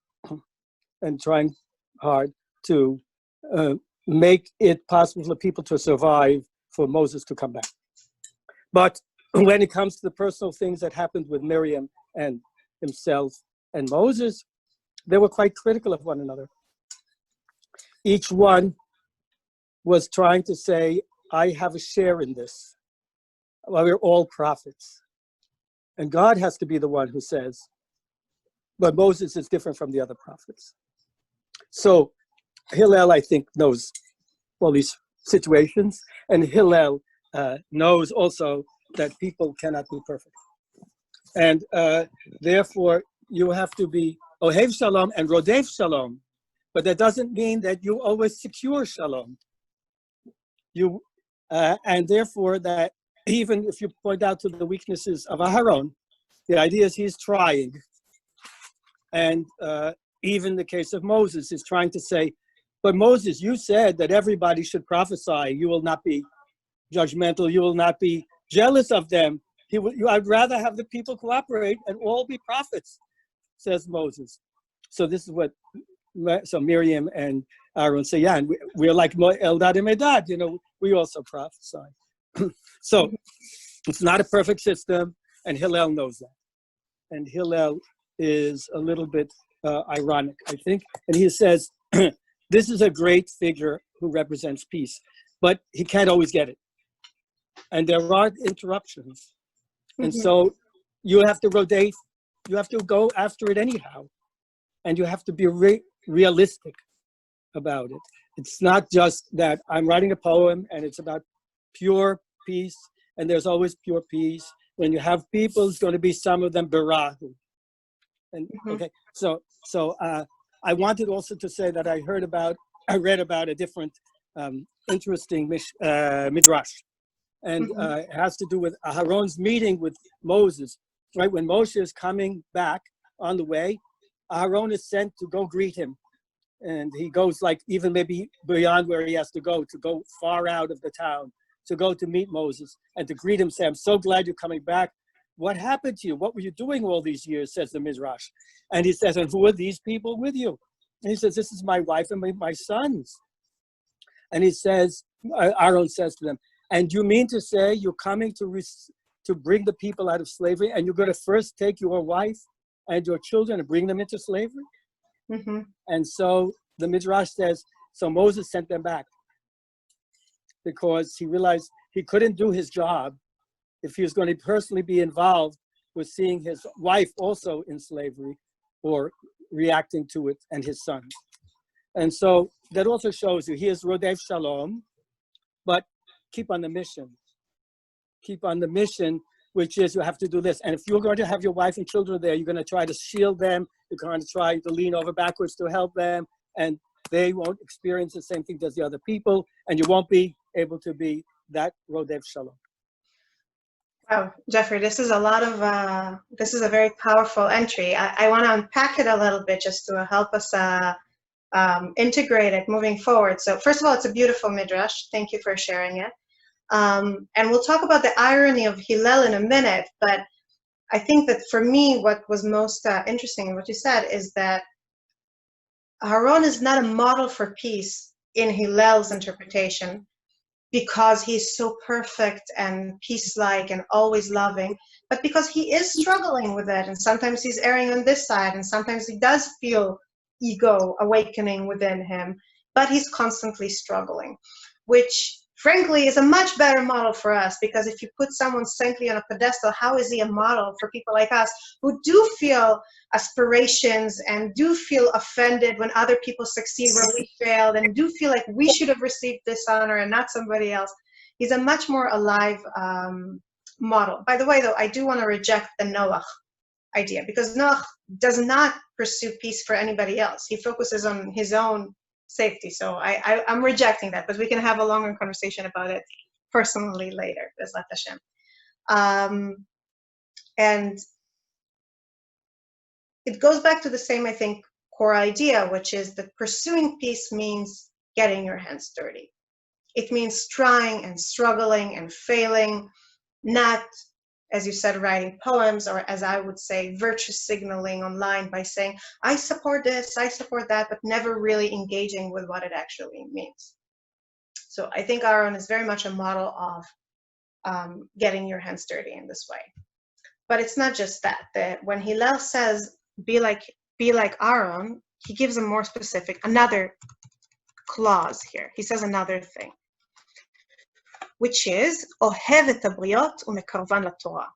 and trying hard to make it possible for people to survive, for Moses to come back. But when it comes to the personal things that happened with Miriam and himself and Moses, they were quite critical of one another. Each one was trying to say, I have a share in this. Well, we're all prophets. And God has to be the one who says, but Moses is different from the other prophets. So Hillel, I think, knows all these situations. And Hillel knows also that people cannot be perfect. And therefore, you have to be Ohev Shalom and Rodef Shalom. But that doesn't mean that you always secure Shalom. And therefore, that even if you point out to the weaknesses of Aharon, the idea is he's trying. And even the case of Moses is trying to say, but Moses, you said that everybody should prophesy. You will not be judgmental. You will not be jealous of them. I'd rather have the people cooperate and all be prophets, says Moses. So this is what, so Miriam and Aaron say, yeah, and we're like Eldad and Medad, you know, we also prophesy. So it's not a perfect system, and Hillel knows that. And Hillel is a little bit ironic, I think. And he says, this is a great figure who represents peace, but he can't always get it. And there are interruptions. And so you have to rotate, you have to go after it anyhow. And you have to be realistic about it. It's not just that I'm writing a poem and it's about pure peace, and there's always pure peace. When you have people, it's going to be some of them berahu. And okay, so I wanted also to say that I read about a different interesting midrash, and it has to do with Aharon's meeting with Moses. Right when Moshe is coming back on the way, Aharon is sent to go greet him, and he goes like even maybe beyond where he has to go far out of the town, to go to meet Moses and to greet him, say, I'm so glad you're coming back. What happened to you? What were you doing all these years, says the Midrash. And he says, and who are these people with you? And he says, this is my wife and my sons. And he says, Aaron says to them, and you mean to say you're coming to bring the people out of slavery, and you're going to first take your wife and your children and bring them into slavery? And so the Midrash says, so Moses sent them back because he realized he couldn't do his job if he was going to personally be involved with seeing his wife also in slavery or reacting to it, and his sons. And so that also shows you he is Rodef Shalom, but keep on the mission. keep on the mission, which is you have to do this. And if you're going to have your wife and children there, you're going to try to shield them. You're going to try to lean over backwards to help them. And they won't experience the same thing as the other people. And you won't be able to be that Rodev Shalom. Wow, Jeffrey, this is a lot of, this is a very powerful entry. I want to unpack it a little bit just to help us integrate it moving forward. So first of all, it's a beautiful midrash. Thank you for sharing it. And we'll talk about the irony of Hillel in a minute, but I think that for me, what was most interesting in what you said is that Aaron is not a model for peace in Hillel's interpretation, because he's so perfect and peace-like and always loving, but because he is struggling with it, and sometimes he's erring on this side, and sometimes he does feel ego awakening within him, but he's constantly struggling, which frankly is a much better model for us, because if you put someone saintly on a pedestal, how is he a model for people like us who do feel aspirations and do feel offended when other people succeed where we failed, and do feel like we should have received this honor and not somebody else? He's a much more alive model. By the way, though, I do want to reject the Noach idea, because Noach does not pursue peace for anybody else. He focuses on his own safety. So I'm rejecting that, but we can have a longer conversation about it personally later, Bezrat Hashem. And it goes back to the same, I think, core idea, which is that pursuing peace means getting your hands dirty. It means trying and struggling and failing, not, as you said, writing poems, or as I would say, virtue signaling online by saying, I support this, I support that, but never really engaging with what it actually means. So I think Aaron is very much a model of getting your hands dirty in this way. But it's not just that. When Hillel says, be like Aaron, he gives a more specific, another clause here. He says another thing, which is ohev et habriot umekarvan laTorah,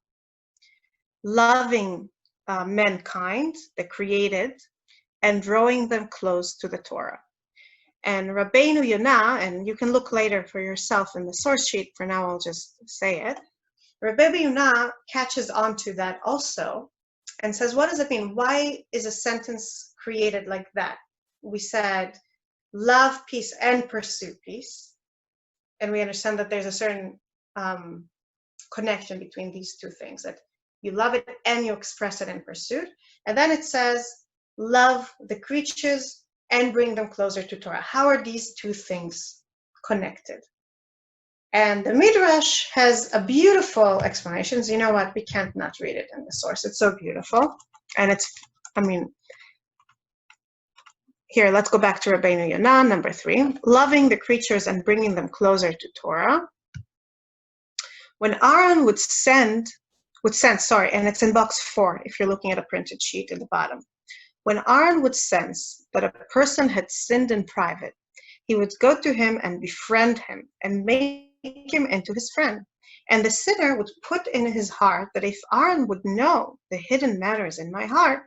loving mankind, the created, and drawing them close to the Torah. And Rabbeinu Yonah, and you can look later for yourself in the source sheet, for now I'll just say it, Rabbeinu Yonah catches on to that also and says, what does it mean? Why is a sentence created like that? We said, love peace and pursue peace. And we understand that there's a certain connection between these two things, that you love it and you express it in pursuit. And then it says, love the creatures and bring them closer to Torah. How are these two things connected? And the Midrash has a beautiful explanation. So you know what? We can't not read it in the source. It's so beautiful. And it's, I mean, here, let's go back to Rabbeinu Yonah, number 3. Loving the creatures and bringing them closer to Torah. When Aaron would send, and it's in box 4, if you're looking at a printed sheet in the bottom. When Aaron would sense that a person had sinned in private, he would go to him and befriend him and make him into his friend. And the sinner would put in his heart that if Aaron would know the hidden matters in my heart,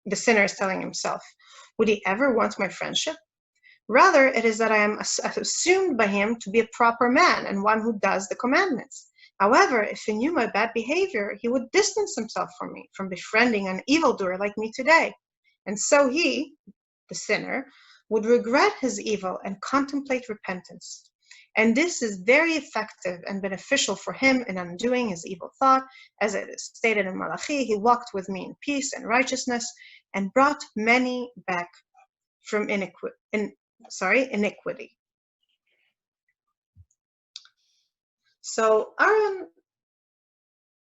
the sinner is telling himself, would he ever want my friendship? Rather, it is that I am assumed by him to be a proper man and one who does the commandments. However, if he knew my bad behavior, he would distance himself from me, from befriending an evildoer like me today. And so he, the sinner, would regret his evil and contemplate repentance. And this is very effective and beneficial for him in undoing his evil thought. As it is stated in Malachi, he walked with me in peace and righteousness and brought many back from iniquity. So Aaron,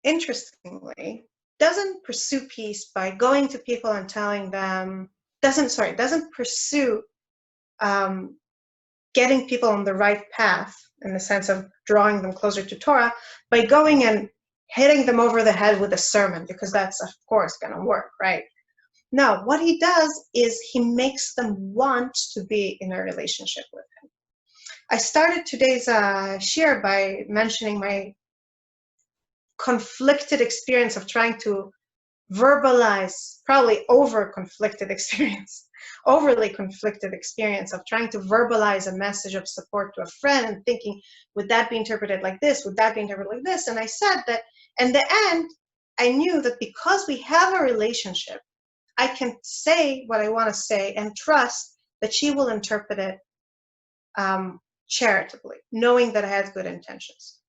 interestingly, doesn't pursue peace by going to people and telling them, doesn't pursue getting people on the right path in the sense of drawing them closer to Torah by going and hitting them over the head with a sermon, because that's of course going to work, right? No, what he does is he makes them want to be in a relationship with him. I started today's shir by mentioning my conflicted experience of trying to verbalize, probably over-conflicted experience overly conflicted experience of trying to verbalize a message of support to a friend and thinking, would that be interpreted like this? Would that be interpreted like this? And I said that in the end, I knew that because we have a relationship, I can say what I want to say and trust that she will interpret it charitably, knowing that I had good intentions.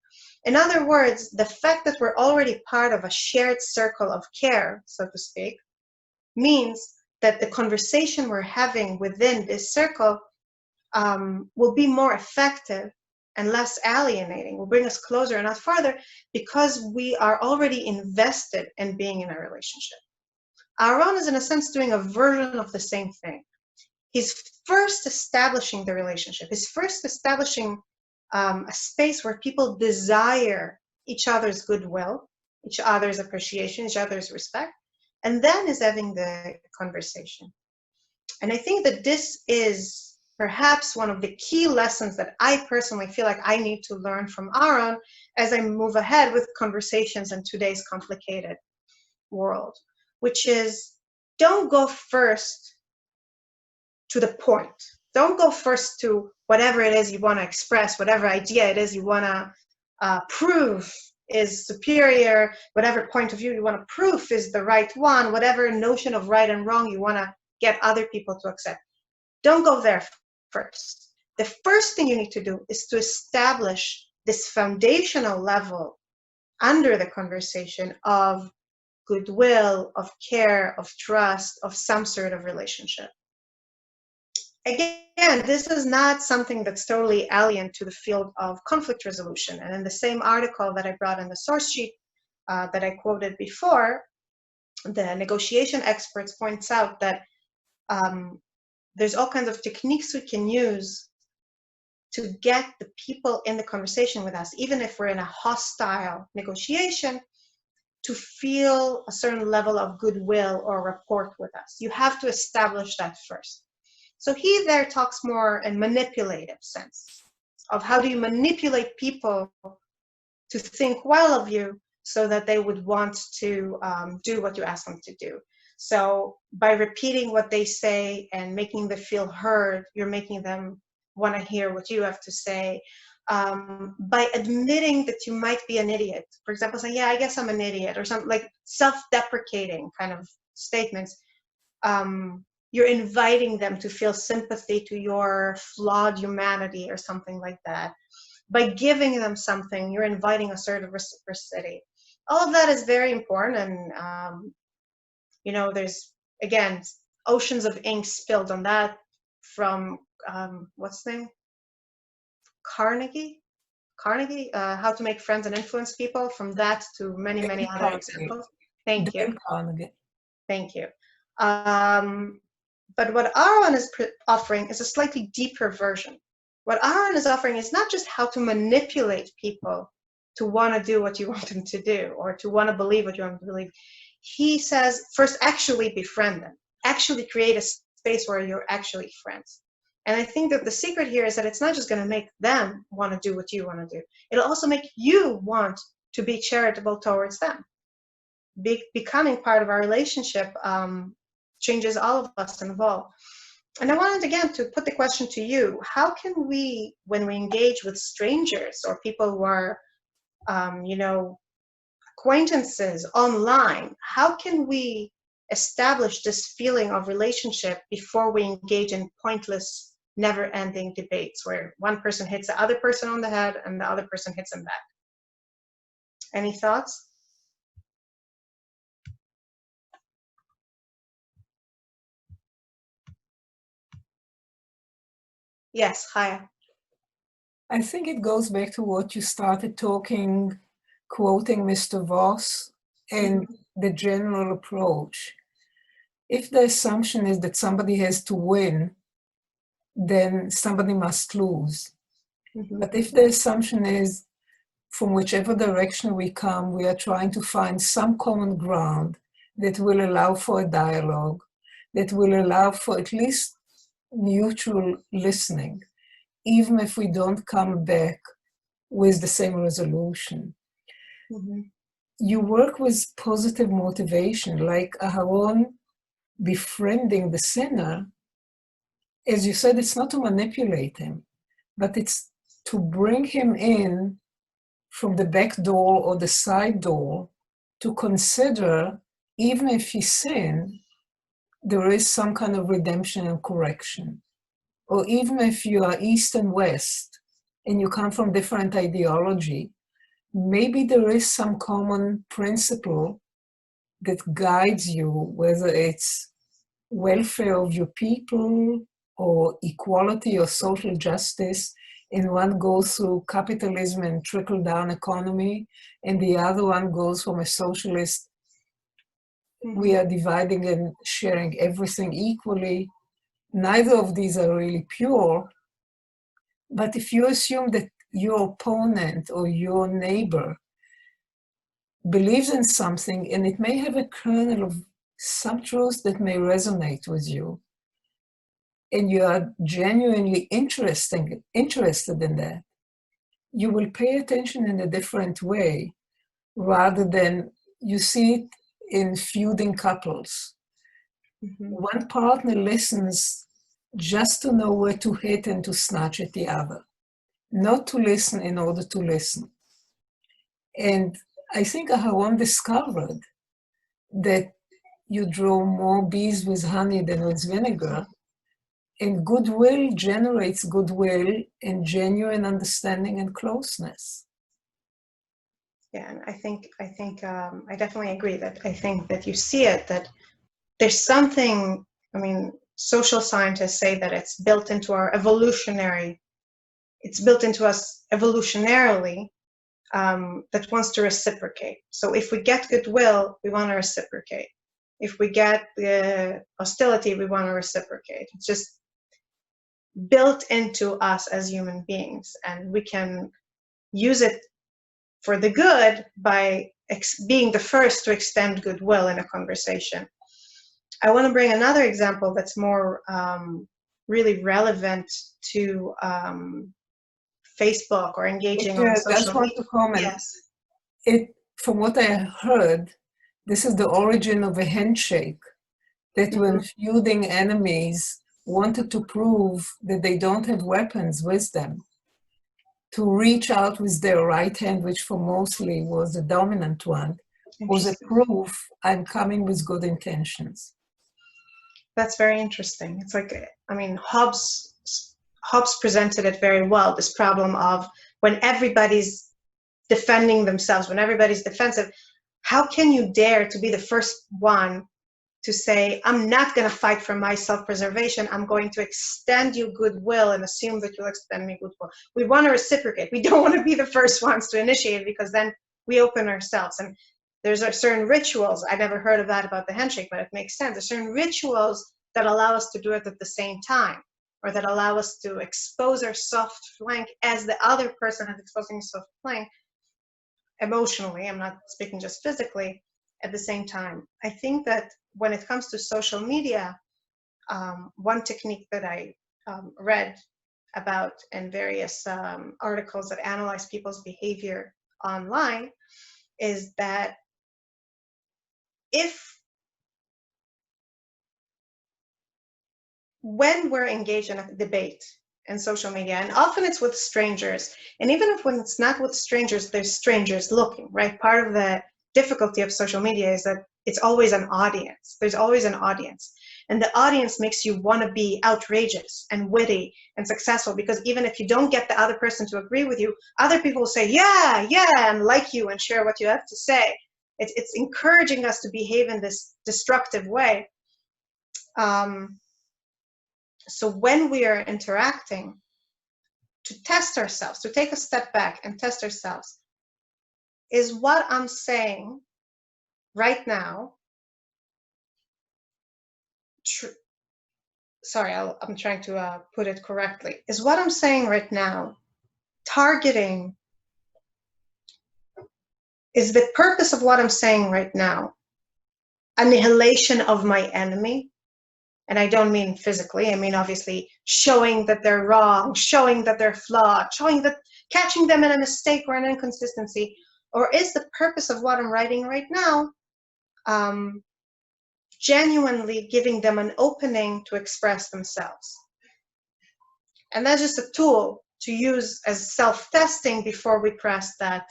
In other words, the fact that we're already part of a shared circle of care, so to speak, means that the conversation we're having within this circle will be more effective and less alienating, will bring us closer and not farther, because we are already invested in being in a relationship. Aaron is in a sense doing a version of the same thing. He's first establishing the relationship. He's first establishing a space where people desire each other's goodwill, each other's appreciation, each other's respect, and then is having the conversation. And I think that this is perhaps one of the key lessons that I personally feel like I need to learn from Aaron as I move ahead with conversations in today's complicated world, which is don't go first to the point. Don't go first to whatever it is you want to express, whatever idea it is you want to prove is superior, whatever point of view you want to prove is the right one, whatever notion of right and wrong you want to get other people to accept. Don't go there first. The first thing you need to do is to establish this foundational level under the conversation of goodwill, of care, of trust, of some sort of relationship. Again, this is not something that's totally alien to the field of conflict resolution. And in the same article that I brought in the source sheet that I quoted before, the negotiation experts points out that there's all kinds of techniques we can use to get the people in the conversation with us, even if we're in a hostile negotiation, to feel a certain level of goodwill or rapport with us. You have to establish that first. So he there talks more in manipulative sense of how do you manipulate people to think well of you so that they would want to do what you ask them to do. So by repeating what they say and making them feel heard, you're making them want to hear what you have to say. By admitting that you might be an idiot, for example, saying, yeah, I guess I'm an idiot, or something like self-deprecating kind of statements. You're inviting them to feel sympathy to your flawed humanity or something like that. By giving them something, you're inviting a sort of reciprocity. All of that is very important, and you know, there's, again, oceans of ink spilled on that from, what's his name? Carnegie, How to Make Friends and Influence People, from that to many, many other examples. Thank you. Thank you. But what Aaron is offering is a slightly deeper version. What Aaron is offering is not just how to manipulate people to want to do what you want them to do, or to want to believe what you want them to believe. He says, first, actually befriend them. Actually create a space where you're actually friends. And I think that the secret here is that it's not just going to make them want to do what you want to do. It'll also make you want to be charitable towards them. Becoming part of our relationship changes all of us involved. And I wanted, again, to put the question to you. How can we, when we engage with strangers or people who are, you know, acquaintances online, how can we establish this feeling of relationship before we engage in pointless, never-ending debates where one person hits the other person on the head and the other person hits them back? Any thoughts? Yes, Chaya. I think it goes back to what you started talking, quoting Mr. Voss and the general approach. If the assumption is that somebody has to win, then somebody must lose. But if the assumption is from whichever direction we come, we are trying to find some common ground that will allow for a dialogue, that will allow for at least mutual listening, even if we don't come back with the same resolution. You work with positive motivation, like Aharon befriending the sinner, as you said, it's not to manipulate him, but it's to bring him in from the back door or the side door to consider, even if he sinned, there is some kind of redemption and correction. Or even if you are East and West and you come from different ideology, maybe there is some common principle that guides you, whether it's welfare of your people or equality or social justice, and one goes through capitalism and trickle-down economy, and the other one goes from a socialist, we are dividing and sharing everything equally. Neither of these are really pure, but if you assume that your opponent or your neighbor believes in something, and it may have a kernel of some truth that may resonate with you, and you are genuinely interested in that, you will pay attention in a different way rather than you see it in feuding couples. One partner listens just to know where to hit and to snatch at the other, not to listen in order to listen. And I think Aharon discovered that you draw more bees with honey than with vinegar, and goodwill generates goodwill and genuine understanding and closeness. Yeah, and I think I definitely agree that I think that you see it, that there's something, I mean, social scientists say that it's built into us evolutionarily, that wants to reciprocate. So if we get goodwill, we want to reciprocate. If we get the hostility, we want to reciprocate. It's just built into us as human beings, and we can use it for the good by being the first to extend goodwill in a conversation. I want to bring another example that's more really relevant to Facebook or engaging on social media. I just want to comment. Yes. From what I heard, this is the origin of a handshake, that when feuding enemies wanted to prove that they don't have weapons with them, to reach out with their right hand, which for mostly was the dominant one, was a proof I'm coming with good intentions. That's very interesting. It's like, I mean, Hobbes presented it very well, this problem of when everybody's defending themselves, when everybody's defensive, how can you dare to be the first one to say, I'm not going to fight for my self-preservation, I'm going to extend you goodwill and assume that you'll extend me goodwill. We want to reciprocate. We don't want to be the first ones to initiate, because then we open ourselves. And there's certain rituals, I never heard of that about the handshake, but it makes sense. There's certain rituals that allow us to do it at the same time, or that allow us to expose our soft flank as the other person is exposing a soft flank emotionally. I'm not speaking just physically, at the same time. I think that when it comes to social media, one technique that I read about in various articles that analyze people's behavior online is that when we're engaged in a debate in social media, and often it's with strangers, and even if when it's not with strangers, there's strangers looking, right? Part of the difficulty of social media is that it's always an audience. There's always an audience. And the audience makes you want to be outrageous and witty and successful, because even if you don't get the other person to agree with you, other people will say, yeah, and like you and share what you have to say. It's encouraging us to behave in this destructive way. So when we are interacting, to test ourselves, to take a step back and test ourselves, is what I'm saying right now, I'm trying to put it correctly, is what I'm saying right now targeting, is the purpose of what I'm saying right now annihilation of my enemy? And I don't mean physically, I mean obviously showing that they're wrong, showing that they're flawed, catching them in a mistake or an inconsistency. Or is the purpose of what I'm writing right now genuinely giving them an opening to express themselves? And that's just a tool to use as self-testing before we press that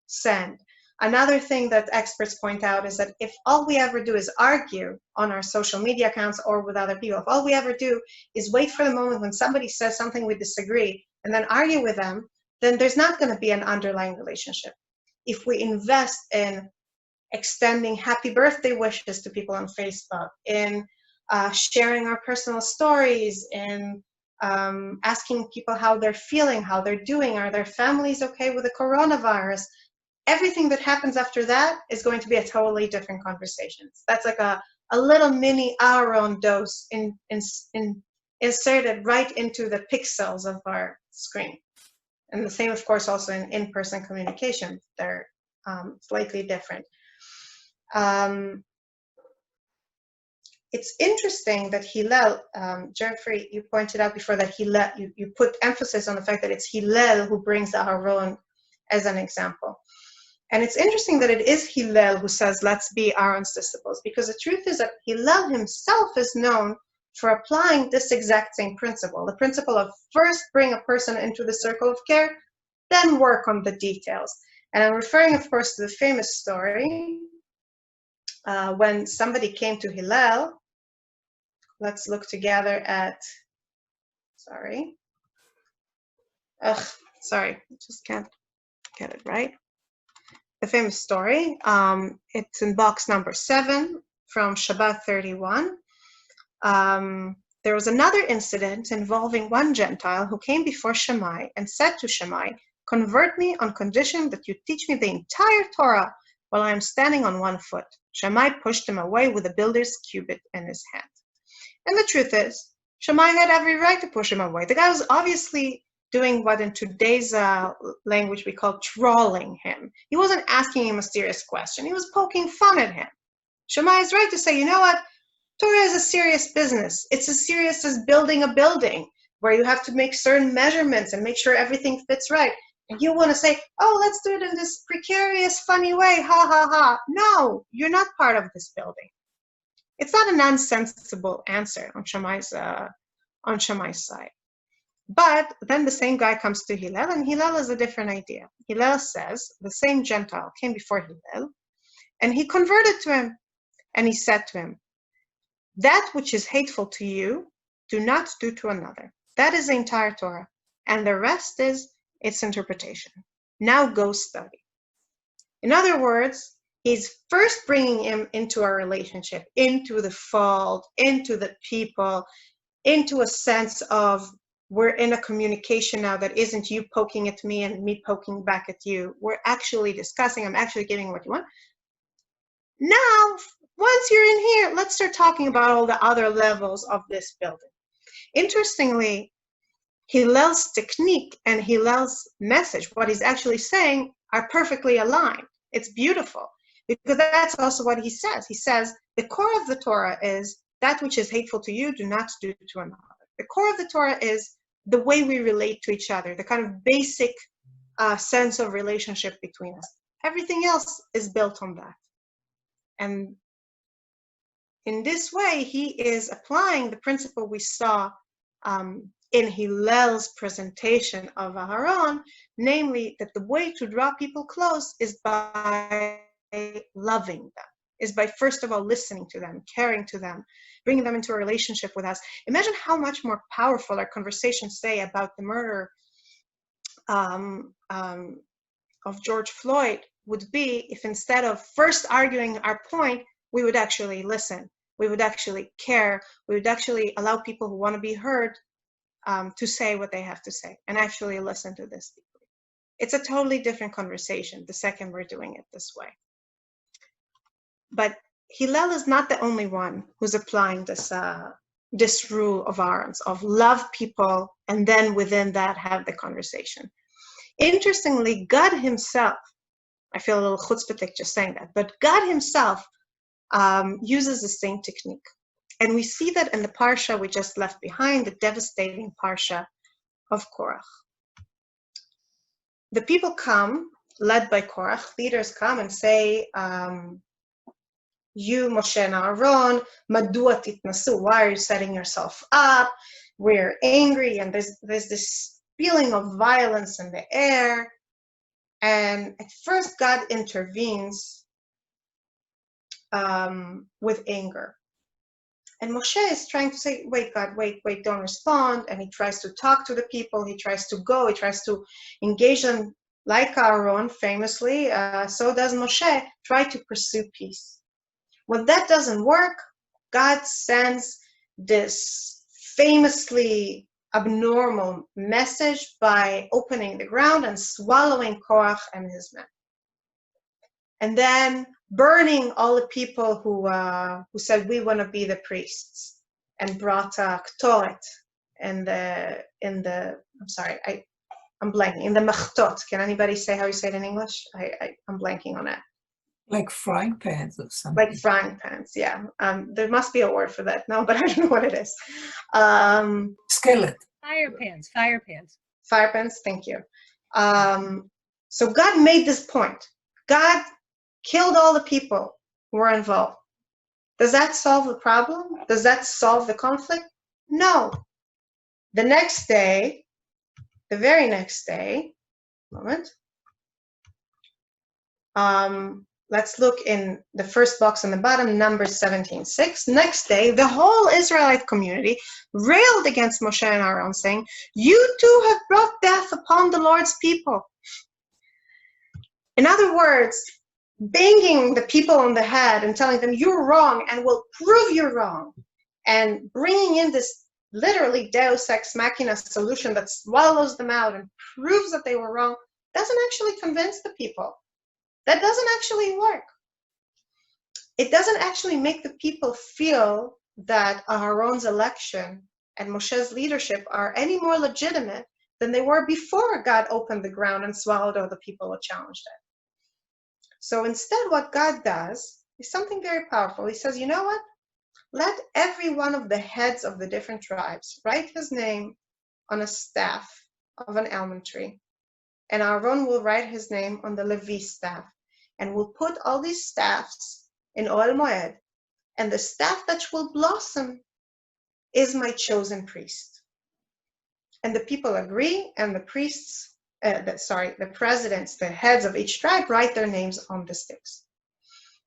send. Another thing that experts point out is that if all we ever do is argue on our social media accounts or with other people, if all we ever do is wait for the moment when somebody says something we disagree and then argue with them, then there's not going to be an underlying relationship. If we invest in extending happy birthday wishes to people on Facebook, in sharing our personal stories, in asking people how they're feeling, how they're doing, are their families okay with the coronavirus, everything that happens after that is going to be a totally different conversation. That's like a little mini our own dose inserted right into the pixels of our screen. And the same, of course, also in in-person communication. They're slightly different. It's interesting that Hillel, Jeffrey, you pointed out before that Hillel, you put emphasis on the fact that it's Hillel who brings the Aharon as an example. And it's interesting that it is Hillel who says, let's be Aaron's disciples, because the truth is that Hillel himself is known for applying this exact same principle, the principle of first bring a person into the circle of care, then work on the details. And I'm referring, of course, to the famous story when somebody came to Hillel. Let's look together at, sorry, just can't get it right. The famous story, it's in box number 7 from Shabbat 31. There was another incident involving one Gentile who came before Shammai and said to Shammai, convert me on condition that you teach me the entire Torah while I am standing on one foot. Shammai pushed him away with a builder's cubit in his hand. And the truth is, Shammai had every right to push him away. The guy was obviously doing what in today's language we call trolling him. He wasn't asking him a serious question. He was poking fun at him. Shammai is right to say, you know what? Torah is a serious business. It's as serious as building a building where you have to make certain measurements and make sure everything fits right. And you want to say, oh, let's do it in this precarious, funny way, ha, ha, ha. No, you're not part of this building. It's not a nonsensical answer on Shammai's side. But then the same guy comes to Hillel, and Hillel has a different idea. Hillel says, the same Gentile came before Hillel, and he converted to him. And he said to him, that which is hateful to you, do not do to another. That is the entire Torah. And the rest is its interpretation. Now go study. In other words, he's first bringing him into our relationship, into the fold, into the people, into a sense of we're in a communication now that isn't you poking at me and me poking back at you. We're actually discussing, I'm actually giving what you want. Now, once you're in here, let's start talking about all the other levels of this building. Interestingly, Hillel's technique and Hillel's message, what he's actually saying, are perfectly aligned. It's beautiful, because that's also what he says. He says, the core of the Torah is that which is hateful to you, do not do to another. The core of the Torah is the way we relate to each other, the kind of basic sense of relationship between us. Everything else is built on that. And in this way, he is applying the principle we saw in Hillel's presentation of Aharon, namely that the way to draw people close is by loving them, is by first of all listening to them, caring to them, bringing them into a relationship with us. Imagine how much more powerful our conversations say about the murder of George Floyd would be if instead of first arguing our point, we would actually listen, we would actually care, we would actually allow people who want to be heard to say what they have to say and actually listen to this deeply. It's a totally different conversation the second we're doing it this way. But Hillel is not the only one who's applying this rule of Aaron's, of love people and then within that have the conversation. Interestingly, God himself, I feel a little chutzpahdik just saying that, but God himself uses the same technique. And we see that in the parsha we just left behind, the devastating parsha of Korach. The people come, led by Korach, leaders come and say, you, Moshe and Aaron, madua titnasu, why are you setting yourself up? we're angry, and there's this feeling of violence in the air. And at first, God intervenes with anger. And Moshe is trying to say, wait, God, wait, don't respond. And he tries to talk to the people. He tries to go. He tries to engage them like Aaron, famously. So does Moshe try to pursue peace. When that doesn't work, God sends this famously abnormal message by opening the ground and swallowing Korach and his men. And then burning all the people who said, we want to be the priests, and brought Ktoret in the I'm blanking, in the machtot. Can anybody say how you say it in English? I'm blanking on that. Like frying pans or something. Like frying pans, yeah. There must be a word for that. No, but I don't know what it is. Skillet. Fire pans, fire pans. Fire pans, thank you. So God made this point. God killed all the people who were involved. Does that solve the problem? Does that solve the conflict? No. The next day, the very next day, let's look in the first box on the bottom, Numbers 17:6. Next day, the whole Israelite community railed against Moshe and Aaron, saying, you two have brought death upon the Lord's people. In other words, banging the people on the head and telling them you're wrong and we'll prove you're wrong, and bringing in this literally deus ex machina solution that swallows them out and proves that they were wrong, doesn't actually convince the people. That doesn't actually work. It doesn't actually make the people feel that Aaron's election and Moshe's leadership are any more legitimate than they were before God opened the ground and swallowed all the people who challenged it. So instead, what God does is something very powerful. He says, you know what? Let every one of the heads of the different tribes write his name on a staff of an almond tree. And Aaron will write his name on the Levi staff. And we'll put all these staffs in Ohel Moed. And the staff that will blossom is my chosen priest. And the people agree, and the priests, the presidents, the heads of each tribe write their names on the sticks.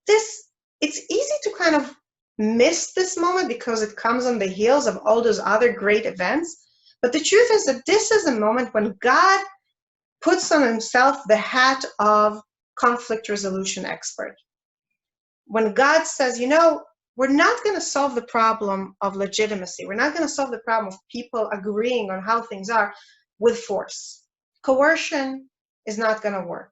It's easy to kind of miss this moment because it comes on the heels of all those other great events. But the truth is that this is a moment when God puts on himself the hat of conflict resolution expert. When God says, you know, we're not going to solve the problem of legitimacy. We're not going to solve the problem of people agreeing on how things are with force. Coercion is not going to work.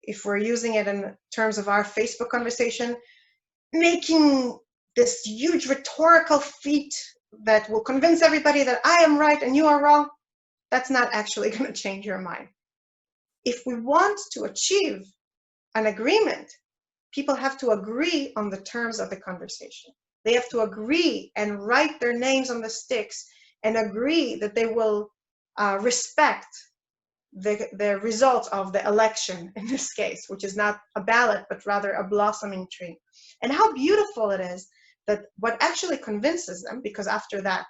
If we're using it in terms of our Facebook conversation, making this huge rhetorical feat that will convince everybody that I am right and you are wrong, that's not actually going to change your mind. If we want to achieve an agreement, people have to agree on the terms of the conversation. They have to agree and write their names on the sticks and agree that they will respect the results of the election in this case, which is not a ballot, but rather a blossoming tree. And how beautiful it is that what actually convinces them, because after that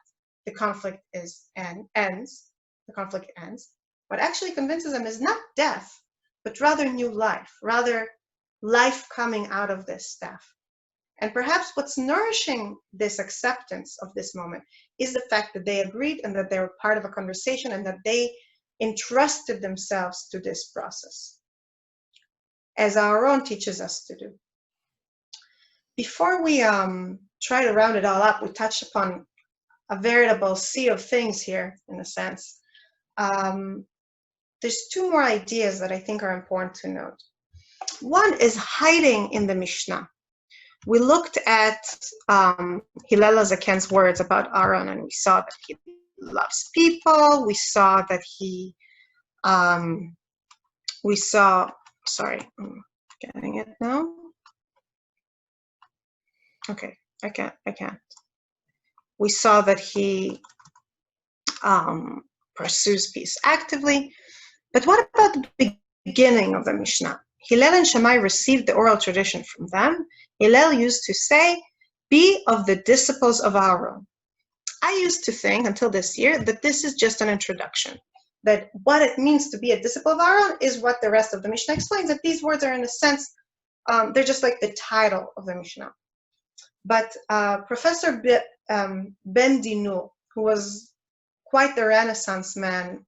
the conflict ends, what actually convinces them is not death, but rather new life, rather life coming out of this staff. And perhaps what's nourishing this acceptance of this moment is the fact that they agreed and that they were part of a conversation and that they entrusted themselves to this process, as Aaron teaches us to do. Before we try to round it all up, we touched upon a veritable sea of things here, in a sense. There's two more ideas that I think are important to note. One is hiding in the Mishnah. We looked at Hillel Zaken's words about Aaron, and we saw that he loves people. We saw that he, sorry, I'm getting it now. Okay, I can't. We saw that he pursues peace actively. But what about the beginning of the Mishnah? Hillel and Shammai received the oral tradition from them. Hillel used to say, be of the disciples of Aaron. I used to think until this year that this is just an introduction, that what it means to be a disciple of Aaron is what the rest of the Mishnah explains, that these words are in a sense, they're just like the title of the Mishnah. But Professor Ben Dinu, who was quite the Renaissance man,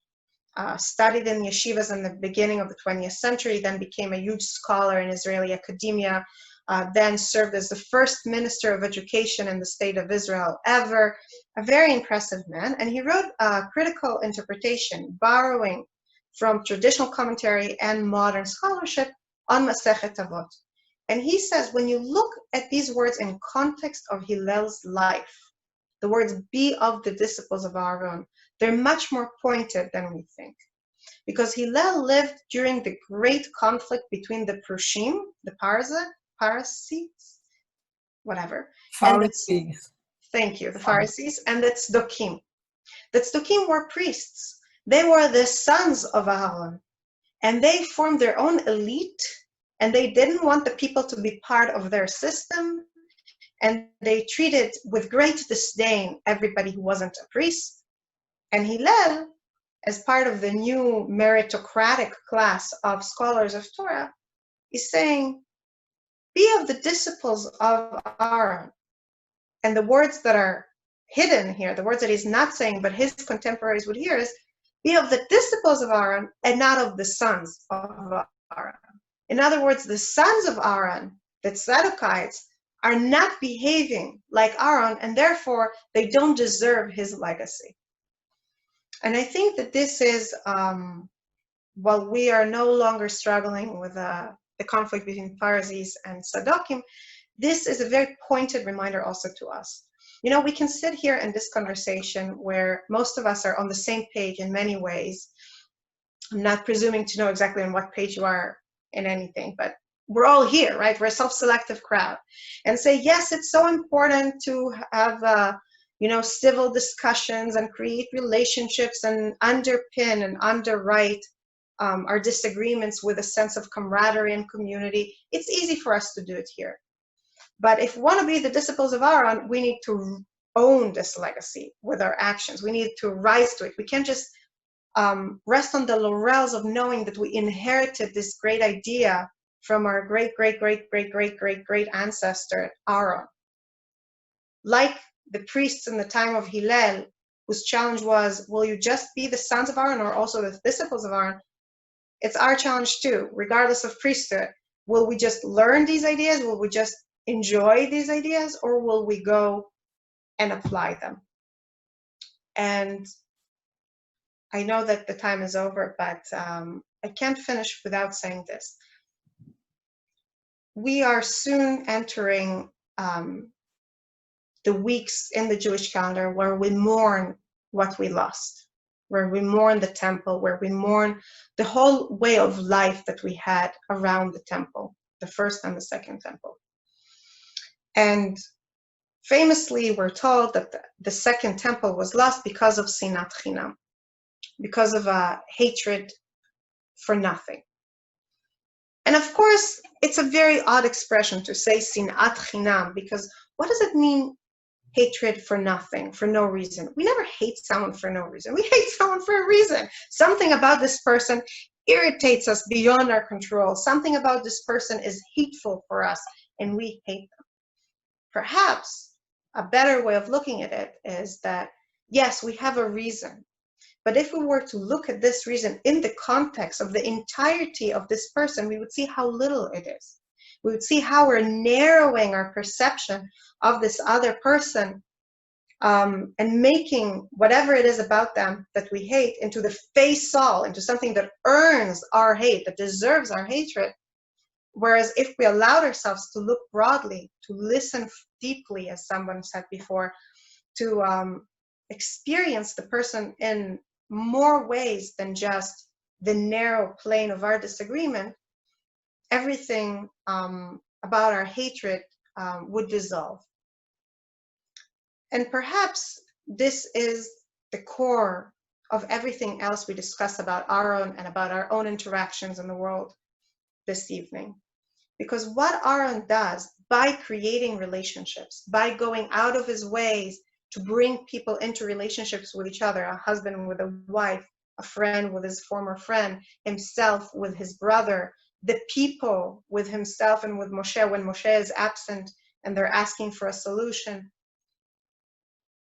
studied in yeshivas in the beginning of the 20th century, then became a huge scholar in Israeli academia, then served as the first minister of education in the state of Israel ever, a very impressive man. And he wrote a critical interpretation, borrowing from traditional commentary and modern scholarship on Masechet Avot. And he says, when you look at these words in context of Hillel's life, the words "be of the disciples of Aaron," they're much more pointed than we think. Because Hillel lived during the great conflict between the Prushim, the Parasites, whatever. Pharisees. Thank you, the Pharisees, and the Tzdokim. The Tzdokim were priests. They were the sons of Aaron. And they formed their own elite, and they didn't want the people to be part of their system. And they treated with great disdain everybody who wasn't a priest. And Hillel, as part of the new meritocratic class of scholars of Torah, is saying, be of the disciples of Aaron. And the words that are hidden here, the words that he's not saying, but his contemporaries would hear is, be of the disciples of Aaron and not of the sons of Aaron. In other words, the sons of Aaron, the Tzadokites, are not behaving like Aaron, and therefore they don't deserve his legacy. And I think that this is, while we are no longer struggling with the conflict between Pharisees and Sadokim, this is a very pointed reminder also to us. You know, we can sit here in this conversation where most of us are on the same page in many ways. I'm not presuming to know exactly on what page you are in anything, but we're all here, right? We're a self-selective crowd. And say, yes, it's so important to have, civil discussions and create relationships and underpin and underwrite our disagreements with a sense of camaraderie and community. It's easy for us to do it here. But if we want to be the disciples of Aaron, we need to own this legacy with our actions. We need to rise to it. We can't just rest on the laurels of knowing that we inherited this great idea from our great ancestor, Aaron. Like the priests in the time of Hillel, whose challenge was, will you just be the sons of Aaron or also the disciples of Aaron? It's our challenge too, regardless of priesthood. Will we just learn these ideas? Will we just enjoy these ideas? Or will we go and apply them? And I know that the time is over, but I can't finish without saying this. We are soon entering the weeks in the Jewish calendar where we mourn what we lost, where we mourn the temple, where we mourn the whole way of life that we had around the temple, the first and the second temple. And famously, we're told that the second temple was lost because of sinat chinam, because of a hatred for nothing. And of course, it's a very odd expression to say sinat chinam, because what does it mean, hatred for nothing, for no reason? We never hate someone for no reason. We hate someone for a reason. Something about this person irritates us beyond our control. Something about this person is hateful for us, and we hate them. Perhaps a better way of looking at it is that, yes, we have a reason. But if we were to look at this reason in the context of the entirety of this person, we would see how little it is. We would see how we're narrowing our perception of this other person and making whatever it is about them that we hate into the face-all, into something that earns our hate, that deserves our hatred. Whereas if we allowed ourselves to look broadly, to listen deeply, as someone said before, to experience the person in more ways than just the narrow plane of our disagreement, everything about our hatred would dissolve. And perhaps this is the core of everything else we discuss about Aaron and about our own interactions in the world this evening. Because what Aaron does by creating relationships, by going out of his ways to bring people into relationships with each other, a husband with a wife, a friend with his former friend, himself with his brother, the people with himself and with Moshe when Moshe is absent and they're asking for a solution.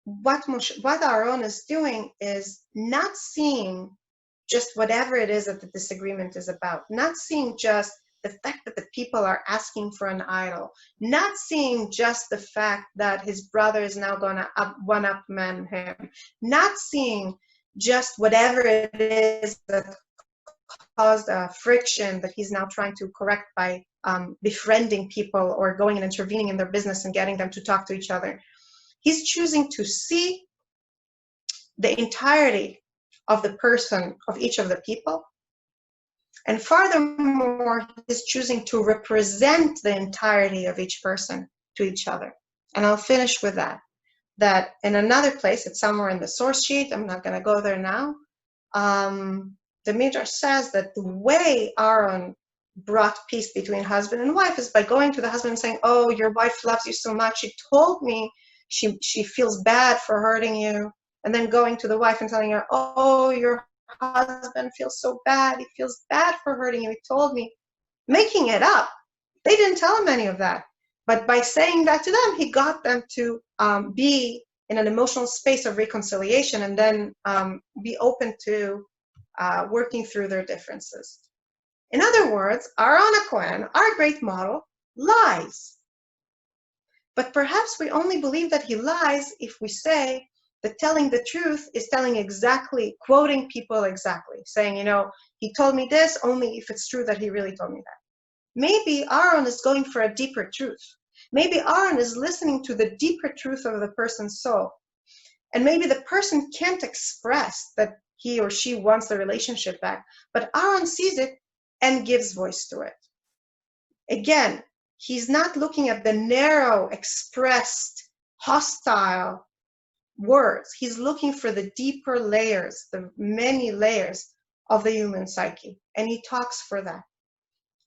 What Aaron is doing is not seeing just whatever it is that the disagreement is about, not seeing just the fact that the people are asking for an idol, not seeing just the fact that his brother is now going to one-up-man him, not seeing just whatever it is that caused a friction that he's now trying to correct by befriending people or going and intervening in their business and getting them to talk to each other. He's choosing to see the entirety of the person, of each of the people. And furthermore, he's choosing to represent the entirety of each person to each other. And I'll finish with that. That in another place, it's somewhere in the source sheet, I'm not going to go there now, the Midrash says that the way Aaron brought peace between husband and wife is by going to the husband and saying, oh, your wife loves you so much, she told me she feels bad for hurting you. And then going to the wife and telling her, oh, your husband feels so bad. He feels bad for hurting you. He told me. Making it up. They didn't tell him any of that. But by saying that to them, he got them to be in an emotional space of reconciliation and then be open to working through their differences. In other words, Aaron Kohen, our great model, lies. But perhaps we only believe that he lies if we say that telling the truth is telling exactly, quoting people exactly, saying, you know, he told me this only if it's true that he really told me that. Maybe Aaron is going for a deeper truth. Maybe Aaron is listening to the deeper truth of the person's soul. And maybe the person can't express that he or she wants the relationship back, but Aaron sees it and gives voice to it. Again, he's not looking at the narrow, expressed, hostile words. He's looking for the deeper layers, the many layers of the human psyche, and he talks for that.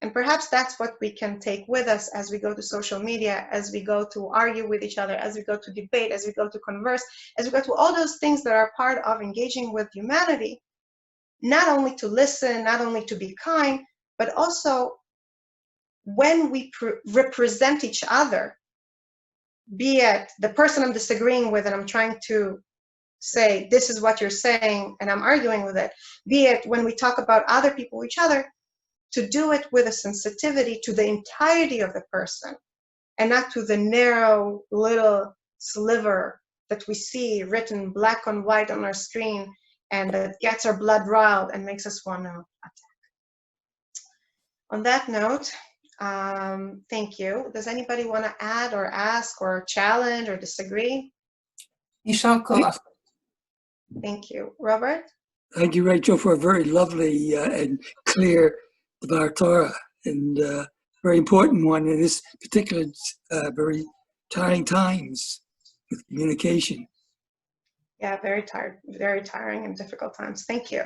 And perhaps that's what we can take with us as we go to social media, as we go to argue with each other, as we go to debate, as we go to converse, as we go to all those things that are part of engaging with humanity, not only to listen, not only to be kind, but also when we represent each other, be it the person I'm disagreeing with and I'm trying to say, this is what you're saying, and I'm arguing with it, be it when we talk about other people, each other, to do it with a sensitivity to the entirety of the person and not to the narrow little sliver that we see written black on white on our screen and that gets our blood riled and makes us want to attack. On that note, thank you. Does anybody want to add or ask or challenge or disagree? Yishar Koach. Thank you. Robert? Thank you, Rachel, for a very lovely and clear Dvar Torah, and very important one in this particular very trying times with communication. Yeah, very tiring and difficult times. Thank you.